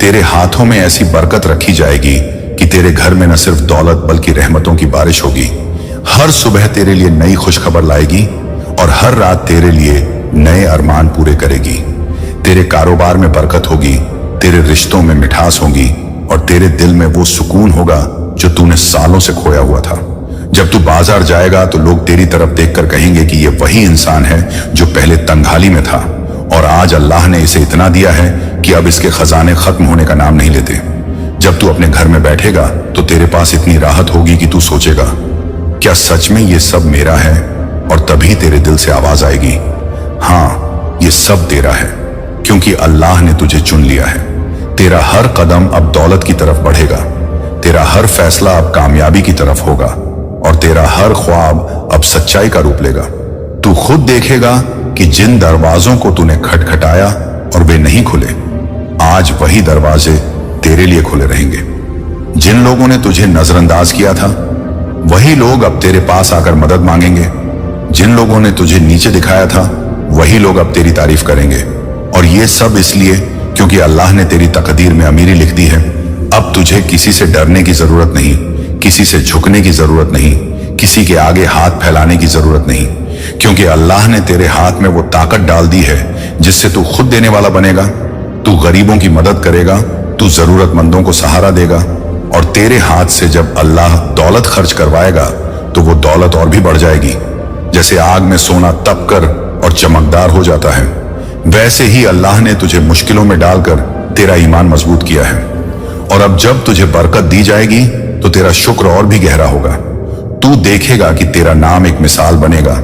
तेरे हाथों में ऐसी बरकत रखी जाएगी कि तेरे घर में न सिर्फ दौलत बल्कि रहमतों की बारिश होगी। हर सुबह तेरे लिए नई खुशखबर लाएगी और हर रात तेरे लिए नए अरमान पूरे करेगी। तेरे कारोबार में बरकत होगी, तेरे रिश्तों में मिठास होगी और तेरे दिल में वो सुकून होगा जो तूने सालों से खोया हुआ था। जब तू बाजार जाएगा तो लोग तेरी तरफ देखकर कहेंगे कि ये वही इंसान है जो पहले तंगहाली में था और आज अल्लाह ने इसे इतना दिया है कि अब इसके खजाने खत्म होने का नाम नहीं लेते। जब तू अपने घर में बैठेगा तो तेरे पास इतनी राहत होगी कि तू सोचेगा, क्या सच में ये सब मेरा है? और तभी तेरे दिल से आवाज आएगी, हाँ ये सब तेरा है क्योंकि अल्लाह ने तुझे चुन लिया है। तेरा हर कदम अब दौलत की तरफ बढ़ेगा, तेरा हर फैसला अब कामयाबी की तरफ होगा और तेरा हर ख्वाब अब सच्चाई का रूप लेगा। तू खुद देखेगा कि जिन दरवाजों को तूने खटखटाया और वे नहीं खुले, आज वही दरवाजे तेरे लिए खुले रहेंगे। जिन लोगों ने तुझे नजरअंदाज किया था वही लोग अब तेरे पास आकर मदद मांगेंगे। जिन लोगों ने तुझे नीचे दिखाया था वही लोग अब तेरी तारीफ करेंगे। और ये सब इसलिए क्योंकि अल्लाह ने तेरी तकदीर में अमीरी लिख दी है। अब तुझे किसी से डरने की जरूरत नहीं, किसी से झुकने की जरूरत नहीं, किसी के आगे हाथ फैलाने की जरूरत नहीं, क्योंकि अल्लाह ने तेरे हाथ में वो ताकत डाल दी है जिससे तू खुद देने वाला बनेगा। तू गरीबों की मदद करेगा, तू जरूरतमंदों को सहारा देगा और तेरे हाथ से जब अल्लाह दौलत खर्च करवाएगा तो वो दौलत और भी बढ़ जाएगी। जैसे आग में सोना तप कर और चमकदार हो जाता है, वैसे ही अल्लाह ने तुझे मुश्किलों में डालकर तेरा ईमान मजबूत किया है और अब जब तुझे बरकत दी जाएगी तो तेरा शुक्र और भी गहरा होगा। तू देखेगा कि तेरा नाम एक मिसाल बनेगा।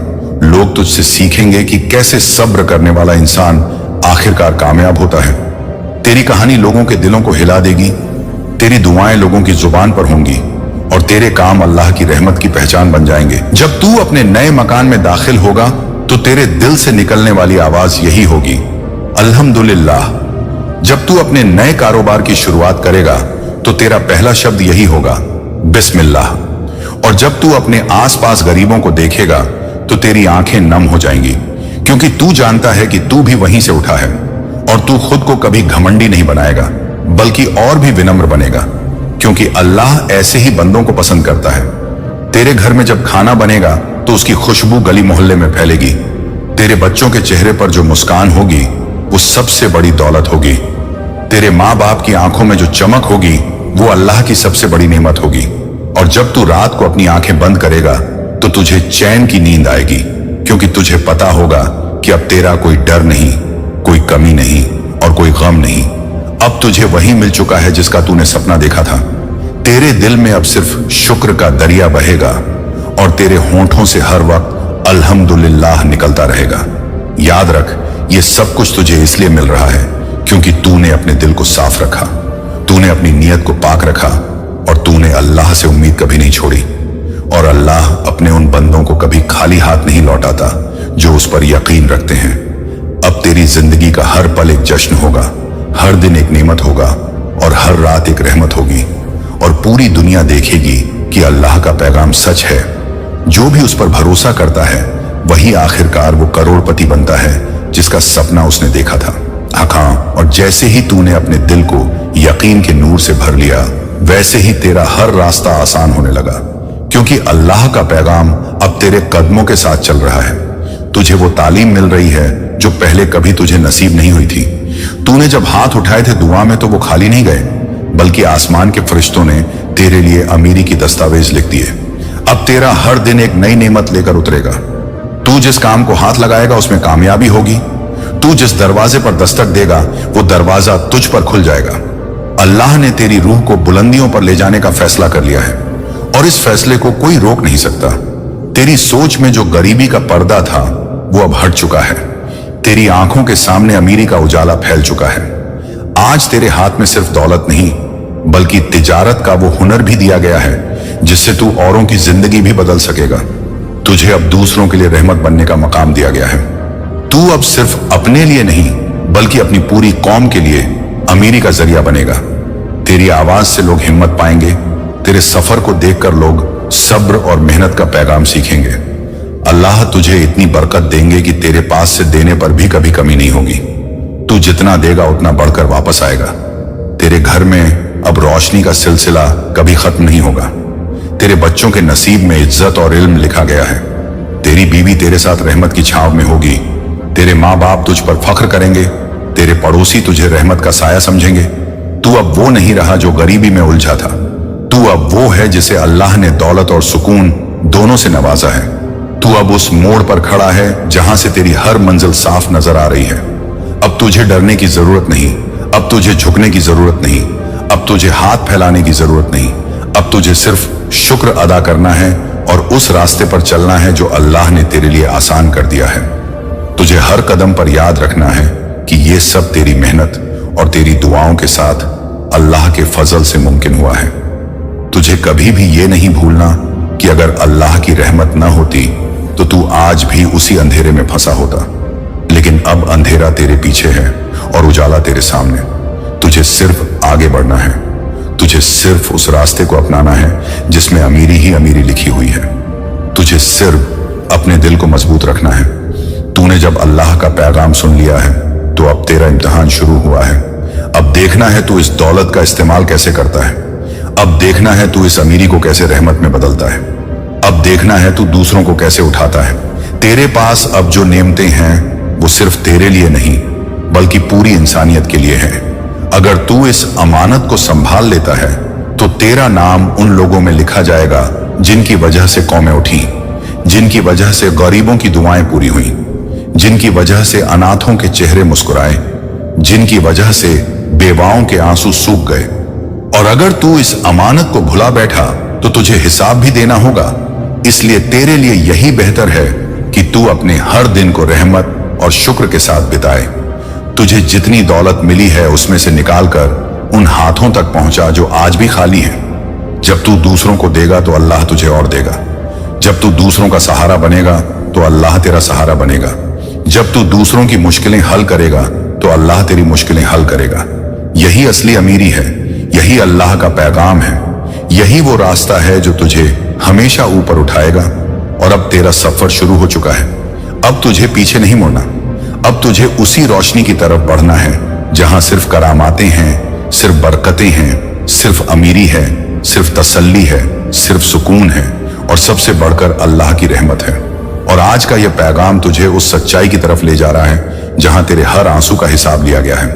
लोग तुझसे सीखेंगे कि कैसे सब्र करने वाला इंसान आखिरकार कामयाब होता है। तेरी कहानी लोगों के दिलों को हिला देगी। तेरी दुआएं लोगों की जुबान पर होंगी और तेरे काम अल्लाह की रहमत की पहचान बन जाएंगे। जब तू अपने नए मकान में दाखिल होगा तो तेरे दिल से निकलने वाली आवाज यही होगी, अल्हम्दुलिल्लाह। जब तू अपने नए कारोबार की शुरुआत करेगा तो तेरा पहला शब्द यही होगा, बिस्मिल्लाह। और जब तू अपने आसपास गरीबों को देखेगा तो तेरी आंखें नम हो जाएंगी, क्योंकि तू जानता है कि तू भी वहीं से उठा है। और तू खुद को कभी घमंडी नहीं बनाएगा, बल्कि और भी विनम्र बनेगा, क्योंकि अल्लाह ऐसे ही बंदों को पसंद करता है। तेरे घर में जब खाना बनेगा तो उसकी खुशबू गली मोहल्ले में फैलेगी। तेरे बच्चों के चेहरे पर जो मुस्कान होगी वो सबसे बड़ी दौलत होगी। तेरे माँ बाप की आंखों में जो चमक होगी वो अल्लाह की सबसे बड़ी नेमत होगी। और जब तू रात को अपनी आंखें बंद करेगा तो तुझे चैन की नींद आएगी, क्योंकि तुझे पता होगा कि अब तेरा कोई डर नहीं, कोई कमी नहीं और कोई गम नहीं। अब तुझे वही मिल चुका है जिसका तूने सपना देखा था। तेरे दिल में अब सिर्फ शुक्र का दरिया बहेगा और तेरे होंठों से हर वक्त अल्हम्दुलिल्लाह निकलता रहेगा। याद रख, ये सब कुछ तुझे इसलिए मिल रहा है क्योंकि तूने अपने दिल को साफ रखा, तूने अपनी नीयत को पाक रखा और तूने अल्लाह से उम्मीद कभी नहीं छोड़ी। और अल्लाह अपने उन बंदों को कभी खाली हाथ नहीं लौटाता जो उस पर यकीन रखते हैं। अब तेरी जिंदगी का हर पल एक जश्न होगा, हर दिन एक नेमत होगा और हर रात एक रहमत होगी। और पूरी दुनिया देखेगी कि अल्लाह का पैगाम सच है। जो भी उस पर भरोसा करता है वही आखिरकार वो करोड़पति बनता है जिसका सपना उसने देखा था। हाँ, और जैसे ही तूने अपने दिल को यकीन के नूर से भर लिया, वैसे ही तेरा हर रास्ता आसान होने लगा, क्योंकि अल्लाह का पैगाम अब तेरे कदमों के साथ चल रहा है। तुझे वो तालीम मिल रही है जो पहले कभी तुझे नसीब नहीं हुई थी। तूने जब हाथ उठाए थे दुआ में तो वो खाली नहीं गए, बल्कि आसमान के फरिश्तों ने तेरे लिए अमीरी की दस्तावेज लिख दिए। अब तेरा हर दिन एक नई नेमत लेकर उतरेगा। तू जिस काम को हाथ लगाएगा उसमें कामयाबी होगी। तू जिस दरवाजे पर दस्तक देगा वो दरवाजा तुझ पर खुल जाएगा। अल्लाह ने तेरी रूह को बुलंदियों पर ले जाने का फैसला कर लिया है और इस फैसले को कोई रोक नहीं सकता। तेरी सोच में जो गरीबी का पर्दा था वो अब हट चुका है। तेरी आंखों के सामने अमीरी का उजाला फैल चुका है। आज तेरे हाथ में सिर्फ दौलत नहीं, बल्कि तिजारत का वो हुनर भी दिया गया है जिससे तू औरों की जिंदगी भी बदल सकेगा। तुझे अब दूसरों के लिए रहमत बनने का मकाम दिया गया है। तू अब सिर्फ अपने लिए नहीं, बल्कि अपनी पूरी कौम के लिए अमीरी का जरिया बनेगा। तेरी आवाज से लोग हिम्मत पाएंगे। तेरे सफर को देखकर लोग सब्र और मेहनत का पैगाम सीखेंगे। अल्लाह तुझे इतनी बरकत देंगे कि तेरे पास से देने पर भी कभी कमी नहीं होगी। तू जितना देगा उतना बढ़कर वापस आएगा। तेरे घर में अब रोशनी का सिलसिला कभी खत्म नहीं होगा। तेरे बच्चों के नसीब में इज्जत और इल्म लिखा गया है। तेरी बीवी तेरे साथ रहमत की छांव में होगी। तेरे माँ बाप तुझ पर फख्र करेंगे। तेरे पड़ोसी तुझे रहमत का साया समझेंगे। तू अब वो नहीं रहा जो गरीबी में उलझा था। तू अब वो है जिसे अल्लाह ने दौलत और सुकून दोनों से नवाजा है। तू अब उस मोड़ पर खड़ा है जहां से तेरी हर मंजिल साफ नजर आ रही है। अब तुझे डरने की जरूरत नहीं, अब तुझे झुकने की जरूरत नहीं, अब तुझे हाथ फैलाने की जरूरत नहीं। अब तुझे सिर्फ शुक्र अदा करना है और उस रास्ते पर चलना है जो अल्लाह ने तेरे लिए आसान कर दिया है। तुझे हर कदम पर याद रखना है कि ये सब तेरी मेहनत और तेरी दुआओं के साथ अल्लाह के फजल से मुमकिन हुआ है। तुझे कभी भी ये नहीं भूलना कि अगर अल्लाह की रहमत न होती तो तू आज भी उसी अंधेरे में फंसा होता। लेकिन अब अंधेरा तेरे पीछे है और उजाला तेरे सामने। तुझे सिर्फ आगे बढ़ना है। तुझे सिर्फ उस रास्ते को अपनाना है जिसमें अमीरी ही अमीरी लिखी हुई है। तुझे सिर्फ अपने दिल को मजबूत रखना है। तूने जब अल्लाह का पैगाम सुन लिया है तो अब तेरा इम्तिहान शुरू हुआ है। अब देखना है तू इस दौलत का इस्तेमाल कैसे करता है। अब देखना है तू इस अमीरी को कैसे रहमत में बदलता है। अब देखना है तू दूसरों को कैसे उठाता है। तेरे पास अब जो नेमतें हैं वो सिर्फ तेरे लिए नहीं, बल्कि पूरी इंसानियत के लिए है। अगर तू इस अमानत को संभाल लेता है तो तेरा नाम उन लोगों में लिखा जाएगा जिनकी वजह से कौमें उठी, जिनकी वजह से गरीबों की दुआएं पूरी हुई, जिनकी वजह से अनाथों के चेहरे मुस्कुराए, जिनकी वजह से बेवाओं के आंसू सूख गए। और अगर तू इस अमानत को भुला बैठा तो तुझे हिसाब भी देना होगा। इसलिए तेरे लिए यही बेहतर है कि तू अपने हर दिन को रहमत और शुक्र के साथ बिताए। तुझे जितनी दौलत मिली है उसमें से निकालकर उन हाथों तक पहुंचा जो आज भी खाली हैं। जब तू दूसरों को देगा तो अल्लाह तुझे और देगा। जब तू दूसरों का सहारा बनेगा तो अल्लाह तेरा सहारा बनेगा। जब तू दूसरों की मुश्किलें हल करेगा तो अल्लाह तेरी मुश्किलें हल करेगा। यही असली अमीरी है, यही अल्लाह का पैगाम है, यही वो रास्ता है जो तुझे हमेशा ऊपर उठाएगा। और अब तेरा सफर शुरू हो चुका है। अब तुझे पीछे नहीं मुड़ना। अब तुझे उसी रोशनी की तरफ बढ़ना है जहां सिर्फ करामातें हैं, सिर्फ बरकतें हैं, सिर्फ अमीरी है, सिर्फ तसल्ली है, सिर्फ सुकून है और सबसे बढ़कर अल्लाह की रहमत है। और आज का यह पैगाम तुझे उस सच्चाई की तरफ ले जा रहा है जहां तेरे हर आंसू का हिसाब लिया गया है,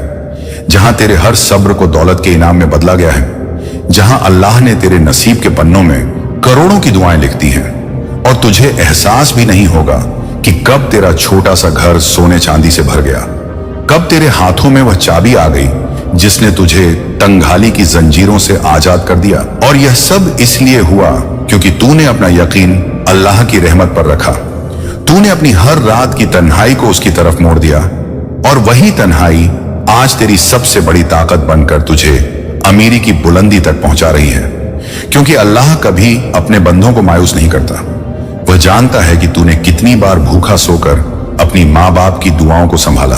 जहां तेरे हर सब्र को दौलत के इनाम में बदला गया है, जहां अल्लाह ने तेरे नसीब के पन्नों में करोड़ों की दुआएं लिख दी हैं और तुझे एहसास भी नहीं होगा कि कब तेरा छोटा सा घर सोने चांदी से भर गया, कब तेरे हाथों में वह चाबी आ गई जिसने तुझे तंगहाली की जंजीरों से आजाद कर दिया। और यह सब इसलिए हुआ क्योंकि तूने अपना यकीन अल्लाह की रहमत पर रखा। तूने अपनी हर रात की तन्हाई को उसकी तरफ मोड़ दिया और वही तन्हाई आज तेरी सबसे बड़ी ताकत बनकर तुझे अमीरी की बुलंदी तक पहुंचा रही है। क्योंकि अल्लाह कभी अपने बंदों को मायूस नहीं करता। वह जानता है कि तूने कितनी बार भूखा सोकर अपनी माँ बाप की दुआओं को संभाला,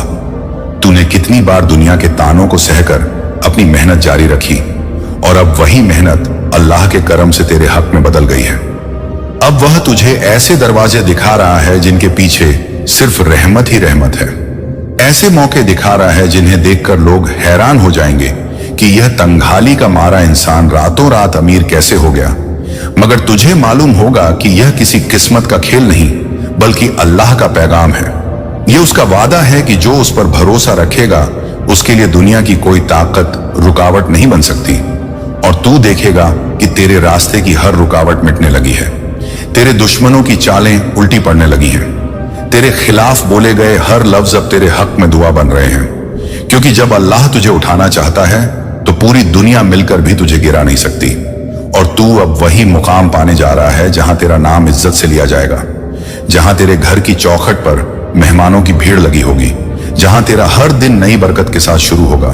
तूने कितनी बार दुनिया के तानों को सहकर अपनी मेहनत जारी रखी और अब वही मेहनत अल्लाह के करम से तेरे हक में बदल गई है। अब वह तुझे ऐसे दरवाजे दिखा रहा है जिनके पीछे सिर्फ रहमत ही रहमत है। ऐसे मौके दिखा रहा है जिन्हें देखकर लोग हैरान हो जाएंगे कि यह तंगहाली का मारा इंसान रातों रात अमीर कैसे हो गया। मगर तुझे मालूम होगा कि यह किसी किस्मत का खेल नहीं बल्कि अल्लाह का पैगाम है। यह उसका वादा है कि जो उस पर भरोसा रखेगा उसके लिए दुनिया की कोई ताकत रुकावट नहीं बन सकती। और तू देखेगा कि तेरे रास्ते की हर रुकावट मिटने लगी है, तेरे दुश्मनों की चालें उल्टी पड़ने लगी हैं, तेरे खिलाफ बोले गए हर लफ्ज अब तेरे हक में दुआ बन रहे हैं। क्योंकि जब अल्लाह तुझे उठाना चाहता है तो पूरी दुनिया मिलकर भी तुझे गिरा नहीं सकती। और तू अब वही मुकाम पाने जा रहा है जहां तेरा नाम इज्जत से लिया जाएगा, जहां तेरे घर की चौखट पर मेहमानों की भीड़ लगी होगी, जहां तेरा हर दिन नई बरकत के साथ शुरू होगा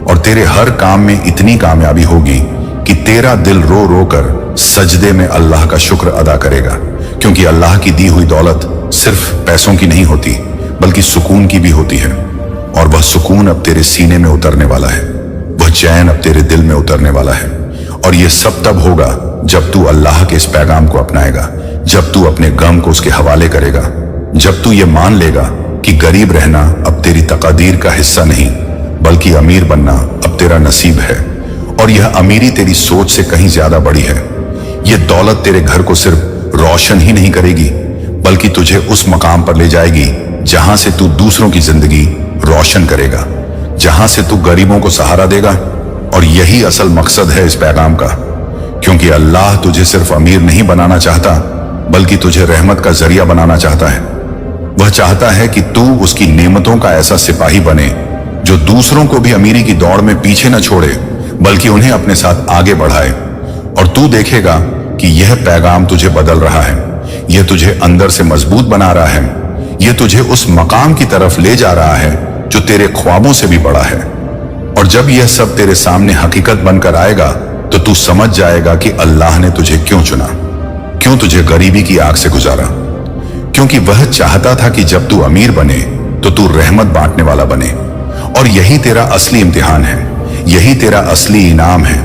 और तेरे हर काम में इतनी कामयाबी होगी कि तेरा दिल रो रो कर सजदे में अल्लाह का शुक्र अदा करेगा। क्योंकि अल्लाह की दी हुई दौलत सिर्फ पैसों की नहीं होती बल्कि सुकून की भी होती है। और वह सुकून अब तेरे सीने में उतरने वाला है, वह चैन अब तेरे दिल में उतरने वाला है। और यह सब तब होगा जब तू अल्लाह के इस पैगाम को अपनाएगा, जब तू अपने गम को उसके हवाले करेगा, जब तू ये मान लेगा कि गरीब रहना अब तेरी तकदीर का हिस्सा नहीं बल्कि अमीर बनना अब तेरा नसीब है। और यह अमीरी तेरी सोच से कहीं ज्यादा बड़ी है। यह दौलत तेरे घर को सिर्फ रोशन ही नहीं करेगी बल्कि तुझे उस मकाम पर ले जाएगी जहां से तू दूसरों की जिंदगी रोशन करेगा, जहां से तू गरीबों को सहारा देगा। और यही असल मकसद है इस पैगाम का। क्योंकि अल्लाह तुझे सिर्फ अमीर नहीं बनाना चाहता बल्कि तुझे रहमत का जरिया बनाना चाहता है। वह चाहता है कि तू उसकी नेमतों का ऐसा सिपाही बने जो दूसरों को भी अमीरी की दौड़ में पीछे न छोड़े बल्कि उन्हें अपने साथ आगे बढ़ाए। और तू देखेगा कि यह पैगाम तुझे बदल रहा है, यह तुझे अंदर से मजबूत बना रहा है, यह तुझे उस मकाम की तरफ ले जा रहा है जो तेरे ख्वाबों से भी बड़ा है। और जब यह सब तेरे सामने हकीकत बनकर आएगा तो तू समझ जाएगा कि अल्लाह ने तुझे क्यों चुना, क्यों तुझे गरीबी की आग से गुजारा। क्योंकि वह चाहता था कि जब तू अमीर बने तो तू रहमत बांटने वाला बने। और यही तेरा असली इम्तिहान है, यही तेरा असली इनाम है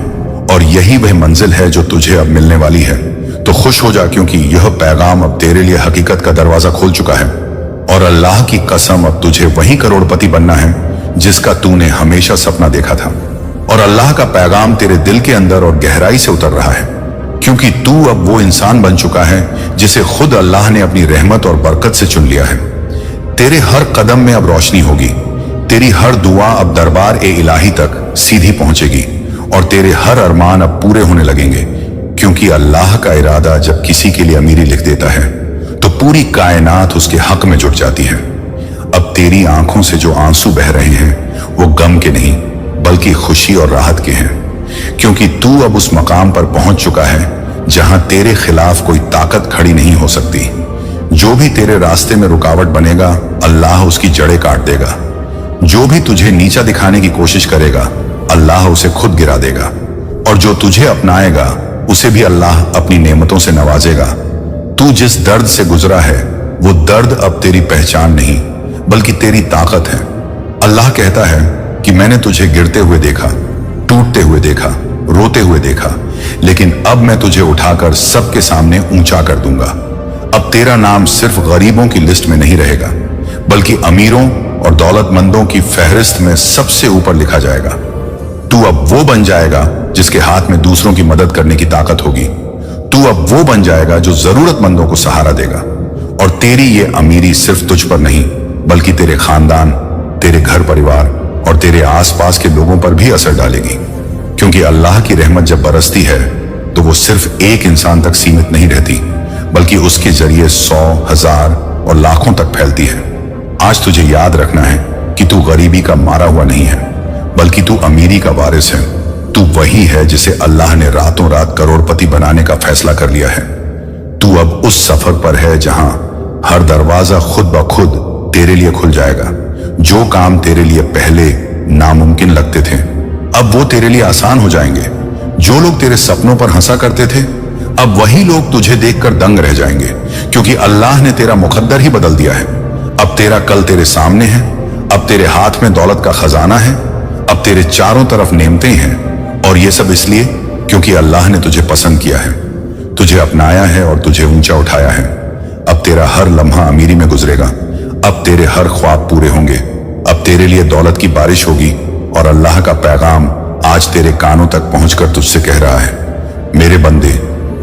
और यही वह मंजिल है जो तुझे अब मिलने वाली है। तो खुश हो जा क्योंकि यह पैगाम अब तेरे लिए हकीकत का दरवाजा खोल चुका है। और अल्लाह की कसम अब तुझे वही करोड़पति बनना है जिसका तूने हमेशा सपना देखा था। और अल्लाह का पैगाम तेरे दिल के अंदर और गहराई से उतर रहा है क्योंकि तू अब वो इंसान बन चुका है जिसे खुद अल्लाह ने अपनी रहमत और बरकत से चुन लिया है। तेरे हर कदम में अब रोशनी होगी, तेरी हर दुआ अब दरबार ए इलाही तक सीधी पहुंचेगी और तेरे हर अरमान अब पूरे होने लगेंगे। क्योंकि अल्लाह का इरादा जब किसी के लिए अमीरी लिख देता है तो पूरी कायनात उसके हक में जुट जाती है। अब तेरी आंखों से जो आंसू बह रहे हैं वो गम के नहीं बल्कि खुशी और राहत के हैं। क्योंकि तू अब उस मकाम पर पहुंच चुका है जहां तेरे खिलाफ कोई ताकत खड़ी नहीं हो सकती। जो भी तेरे रास्ते में रुकावट बनेगा, अल्लाह उसकी जड़ें काट देगा। जो भी तुझे नीचा दिखाने की कोशिश करेगा, अल्लाह उसे खुद गिरा देगा। और जो तुझे अपनाएगा, उसे भी अल्लाह अपनी नेमतों से नवाजेगा। तू जिस दर्द से गुजरा है, वो दर्द अब तेरी पहचान नहीं, बल्कि तेरी ताकत है। अल्लाह कहता है कि मैंने तुझे गिरते हुए देखा, टूटते हुए देखा, रोते हुए देखा, लेकिन अब मैं तुझे उठाकर सबके सामने ऊंचा कर दूंगा। अब तेरा नाम सिर्फ गरीबों की लिस्ट में नहीं रहेगा, बल्कि अमीरों और दौलतमंदों की फहरिस्त में सबसे ऊपर लिखा जाएगा। तू अब वो बन जाएगा जिसके हाथ में दूसरों की मदद करने की ताकत होगी। तू अब वो बन जाएगा जो जरूरतमंदों को सहारा देगा। और तेरी ये अमीरी सिर्फ तुझ पर नहीं, बल्कि तेरे खानदान, तेरे घर परिवार और तेरे आसपास के लोगों पर भी असर डालेगी। क्योंकि अल्लाह की रहमत जब बरसती है तो वो सिर्फ एक इंसान तक सीमित नहीं रहती, बल्कि उसके जरिए 100, 1000 और लाखों तक फैलती है। आज तुझे याद रखना है कि तू गरीबी का मारा हुआ नहीं है, बल्कि तू अमीरी का वारिस है। तू वही है जिसे अल्लाह ने रातों रात करोड़पति बनाने का फैसला कर लिया है। तू अब उस सफर पर है जहां हर दरवाजा खुद ब खुद तेरे लिए खुल जाएगा। जो काम तेरे लिए पहले नामुमकिन लगते थे, अब वो तेरे लिए आसान हो जाएंगे। जो लोग तेरे सपनों पर हंसा करते थे, अब वही लोग तुझे देखकर दंग रह जाएंगे, क्योंकि अल्लाह ने तेरा मुकद्दर ही बदल दिया है। अब तेरा कल तेरे सामने है। अब तेरे हाथ में दौलत का खजाना है। अब तेरे चारों तरफ नेमतें हैं। और ये सब इसलिए क्योंकि अल्लाह ने तुझे पसंद किया है, तुझे अपनाया है और तुझे ऊंचा उठाया है। अब तेरा हर लम्हा अमीरी में गुजरेगा। अब तेरे हर ख्वाब पूरे होंगे। अब तेरे लिए दौलत की बारिश होगी। और अल्लाह का पैगाम आज तेरे कानों तक पहुंचकर तुझसे कह रहा है, मेरे बंदे,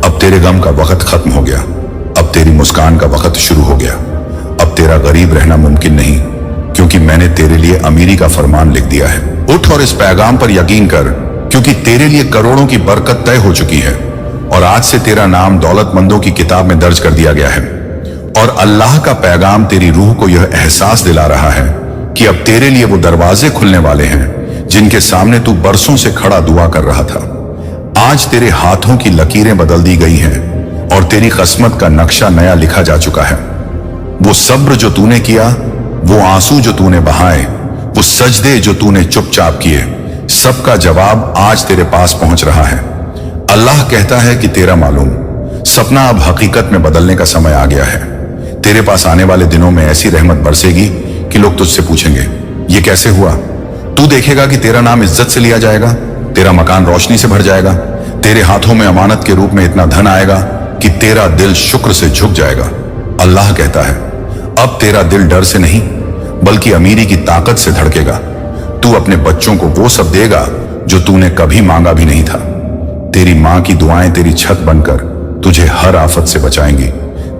अब तेरे गम का वक्त खत्म हो गया। अब तेरी मुस्कान का वक्त शुरू हो गया। अब तेरा गरीब रहना मुमकिन नहीं, क्योंकि मैंने तेरे लिए अमीरी का फरमान लिख दिया है। उठ और इस पैगाम पर यकीन कर, क्योंकि तेरे लिए करोड़ों की बरकत तय हो चुकी है। और आज से तेरा नाम दौलतमंदों की किताब में दर्ज कर दिया गया है। और अल्लाह का पैगाम तेरी रूह को यह एहसास दिला रहा है कि अब तेरे लिए वो दरवाजे खुलने वाले हैं जिनके सामने तू बरसों से खड़ा दुआ कर रहा था। आज तेरे हाथों की लकीरें बदल दी गई हैं और तेरी किस्मत का नक्शा नया लिखा जा चुका है। वो सब्र जो तूने किया, वो आंसू जो तूने बहाए, वो सजदे जो तूने चुपचाप किए, सबका जवाब आज तेरे पास पहुंच रहा है। अल्लाह कहता है कि तेरा मालूम, सपना अब हकीकत में बदलने का समय आ गया है। तेरे पास आने वाले दिनों में ऐसी रहमत बरसेगी कि लोग तुझसे पूछेंगे, ये कैसे हुआ? तू देखेगा कि तेरा नाम इज्जत से लिया जाएगा, तेरा मकान रोशनी से भर जाएगा, तेरे हाथों में अमानत के रूप में इतना धन आएगा कि तेरा दिल शुक्र से झुक जाएगा। अल्लाह कहता है, अब तेरा दिल डर से नहीं, बल्कि अमीरी की ताकत से धड़केगा। तू अपने बच्चों को वो सब देगा जो तूने कभी मांगा भी नहीं था। तेरी मां की दुआएं तेरी छत बनकर तुझे हर आफत से बचाएंगी।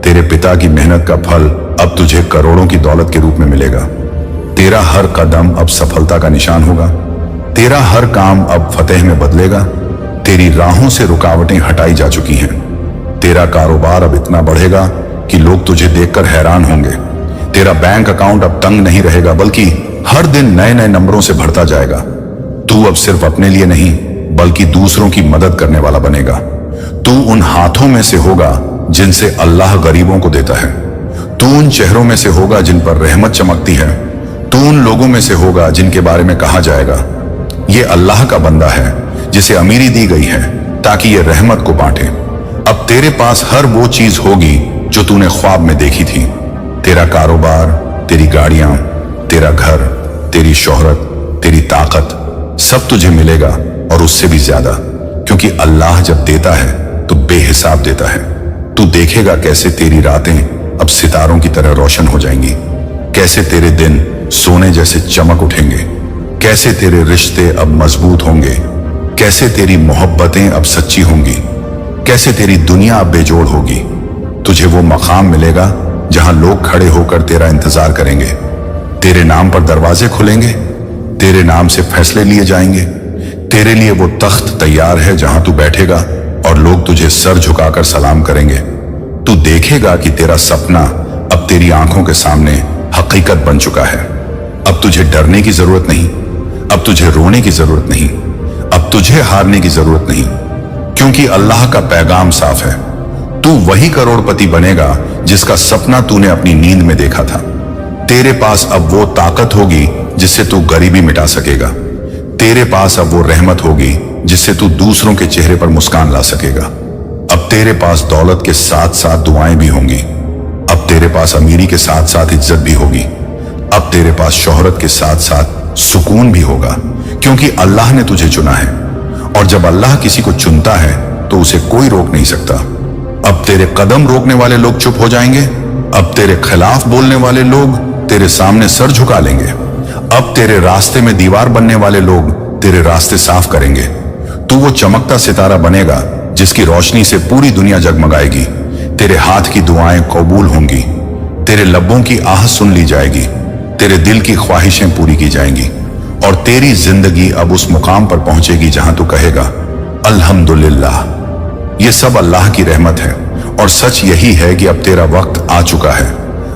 तेरे पिता की मेहनत का फल अब तुझे करोड़ों की दौलत के रूप में मिलेगा। तेरा हर कदम अब सफलता का निशान होगा। तेरा हर काम अब फतेह में बदलेगा। तेरी राहों से रुकावटें हटाई जा चुकी हैं। तेरा कारोबार अब इतना बढ़ेगा कि लोग तुझे देखकर हैरान होंगे। तेरा बैंक अकाउंट अब तंग नहीं रहेगा, बल्कि हर दिन नए नए नंबरों से भरता जाएगा। तू अब सिर्फ अपने लिए नहीं, बल्कि दूसरों की मदद करने वाला बनेगा। तू उन हाथों में से होगा जिनसे अल्लाह गरीबों को देता है। तू उन चेहरों में से होगा जिन पर रहमत चमकती है। तू उन लोगों में से होगा जिनके बारे में कहा जाएगा, ये अल्लाह का बंदा है जिसे अमीरी दी गई है ताकि ये रहमत को बांटे। अब तेरे पास हर वो चीज होगी जो तूने ख्वाब में देखी थी। तेरा कारोबार, तेरी गाड़ियां, तेरा घर, तेरी शोहरत, तेरी ताकत, सब तुझे मिलेगा और उससे भी ज्यादा, क्योंकि अल्लाह जब देता है तो बेहिसाब देता है। तू देखेगा कैसे तेरी रातें अब सितारों की तरह रोशन हो जाएंगी, कैसे तेरे दिन सोने जैसे चमक उठेंगे, कैसे तेरे रिश्ते अब मजबूत होंगे, कैसे तेरी मोहब्बतें अब सच्ची होंगी, कैसे तेरी दुनिया अब बेजोड़ होगी। तुझे वो मकाम मिलेगा जहां लोग खड़े होकर तेरा इंतजार करेंगे। तेरे नाम पर दरवाजे खुलेंगे, तेरे नाम से फैसले लिए जाएंगे। तेरे लिए वो तख्त तैयार है जहां तू बैठेगा और लोग तुझे सर झुकाकर सलाम करेंगे। तू देखेगा कि तेरा सपना अब तेरी आंखों के सामने हकीकत बन चुका है। अब तुझे डरने की जरूरत नहीं, अब तुझे रोने की जरूरत नहीं, अब तुझे हारने की जरूरत नहीं, क्योंकि अल्लाह का पैगाम साफ है। तू वही करोड़पति बनेगा जिसका सपना तूने अपनी नींद में देखा था। तेरे पास अब वो ताकत होगी जिससे तू गरीबी मिटा सकेगा। तेरे पास अब वो रहमत होगी जिससे तू दूसरों के चेहरे पर मुस्कान ला सकेगा। अब तेरे पास दौलत के साथ साथ दुआएं भी होंगी। अब तेरे पास अमीरी के साथ साथ इज्जत भी होगी। अब तेरे पास शोहरत के साथ साथ सुकून भी होगा, क्योंकि अल्लाह ने तुझे चुना है। और जब अल्लाह किसी को चुनता है तो उसे कोई रोक नहीं सकता। अब तेरे कदम रोकने वाले लोग चुप हो जाएंगे। अब तेरे खिलाफ बोलने वाले लोग तेरे सामने सर झुका लेंगे। अब तेरे रास्ते में दीवार बनने वाले लोग तेरे रास्ते साफ करेंगे। तू वो चमकता सितारा बनेगा जिसकी रोशनी से पूरी दुनिया जगमगाएगी। तेरे हाथ की दुआएं कबूल होंगी। तेरे लब्बों की आह सुन ली जाएगी। तेरे दिल की ख्वाहिशें पूरी की जाएंगी। और तेरी जिंदगी अब उस मुकाम पर पहुंचेगी जहां तू कहेगा अल्हम्दुलिल्लाह। ये सब अल्लाह की रहमत है। और सच यही है कि अब तेरा वक्त आ चुका है।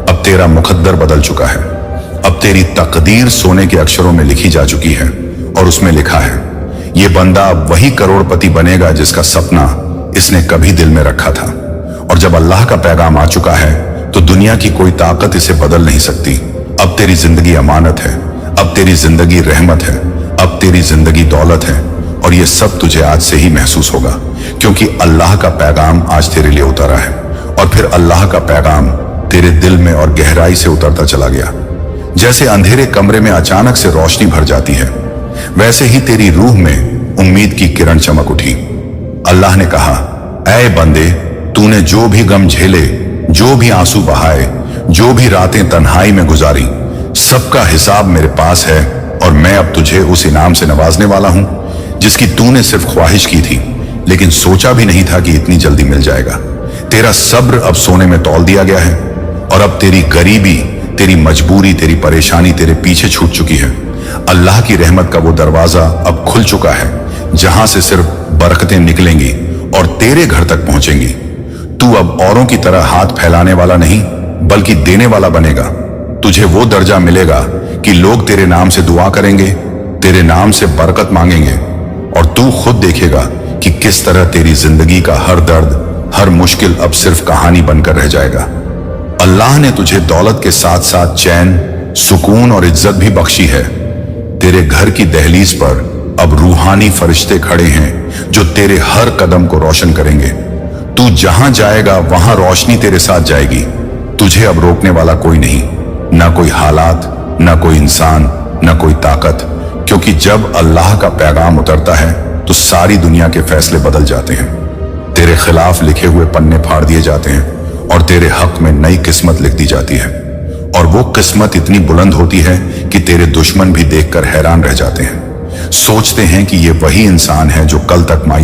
अब तेरा मुकद्दर बदल चुका है। अब तेरी तकदीर सोने के अक्षरों में लिखी जा चुकी है। और उसमें लिखा है, ये बंदा अब वही करोड़पति बनेगा जिसका सपना इसने कभी दिल में रखा था। और जब अल्लाह का पैगाम आ चुका है तो दुनिया की कोई ताकत इसे बदल नहीं सकती। अब तेरी जिंदगी अमानत है। अब तेरी जिंदगी रहमत है। अब तेरी जिंदगी दौलत है। और ये सब तुझे आज से ही महसूस होगा, क्योंकि अल्लाह का पैगाम आज तेरे लिए उतरा है। और फिर अल्लाह का पैगाम तेरे दिल में और गहराई से उतरता चला गया। जैसे अंधेरे कमरे में अचानक से रोशनी भर जाती है, वैसे ही तेरी रूह में उम्मीद की किरण चमक उठी। अल्लाह ने कहा, ऐ बंदे, तूने जो भी गम झेले, जो भी आंसू बहाए, जो भी रातें तन्हाई में गुजारी, सबका हिसाब मेरे पास है। और मैं अब तुझे उस इनाम से नवाजने वाला हूं जिसकी तूने सिर्फ ख्वाहिश की थी, लेकिन सोचा भी नहीं था कि इतनी जल्दी मिल जाएगा। तेरा सब्र अब सोने में तौल दिया गया है। और अब तेरी गरीबी, तेरी मजबूरी, तेरी परेशानी तेरे पीछे छूट चुकी है। अल्लाह की रहमत का वो दरवाजा अब खुल चुका है जहां से सिर्फ बरकतें निकलेंगी और तेरे घर तक पहुंचेंगी। तू अब औरों की तरह हाथ फैलाने वाला नहीं, बल्कि देने वाला बनेगा। तुझे वो दर्जा मिलेगा कि लोग तेरे नाम से दुआ करेंगे, तेरे नाम से बरकत मांगेंगे। और तू खुद देखेगा कि किस तरह तेरी जिंदगी का हर दर्द, हर मुश्किल अब सिर्फ कहानी बनकर रह जाएगा। अल्लाह ने तुझे दौलत के साथ साथ चैन, सुकून और इज्जत भी बख्शी है। तेरे घर की दहलीज पर अब रूहानी फरिश्ते खड़े हैं जो तेरे हर कदम को रोशन करेंगे। तू जहां जाएगा वहां रोशनी तेरे साथ जाएगी। तुझे अब रोकने वाला कोई नहीं, ना कोई हालात, ना कोई इंसान, ना कोई ताकत। क्योंकि जब अल्लाह का पैगाम उतरता है तो सारी दुनिया के फैसले बदल जाते हैं। तेरे खिलाफ लिखे हुए पन्ने फाड़ दिए जाते हैं और तेरे हक में नई किस्मत लिख दी जाती है। और वो किस्मत इतनी बुलंद होती है कि तेरे दुश्मन भी देखकर हैरान रह जाते हैं। सोचते हैं कि ये वही इंसान है जो कल तक मायूस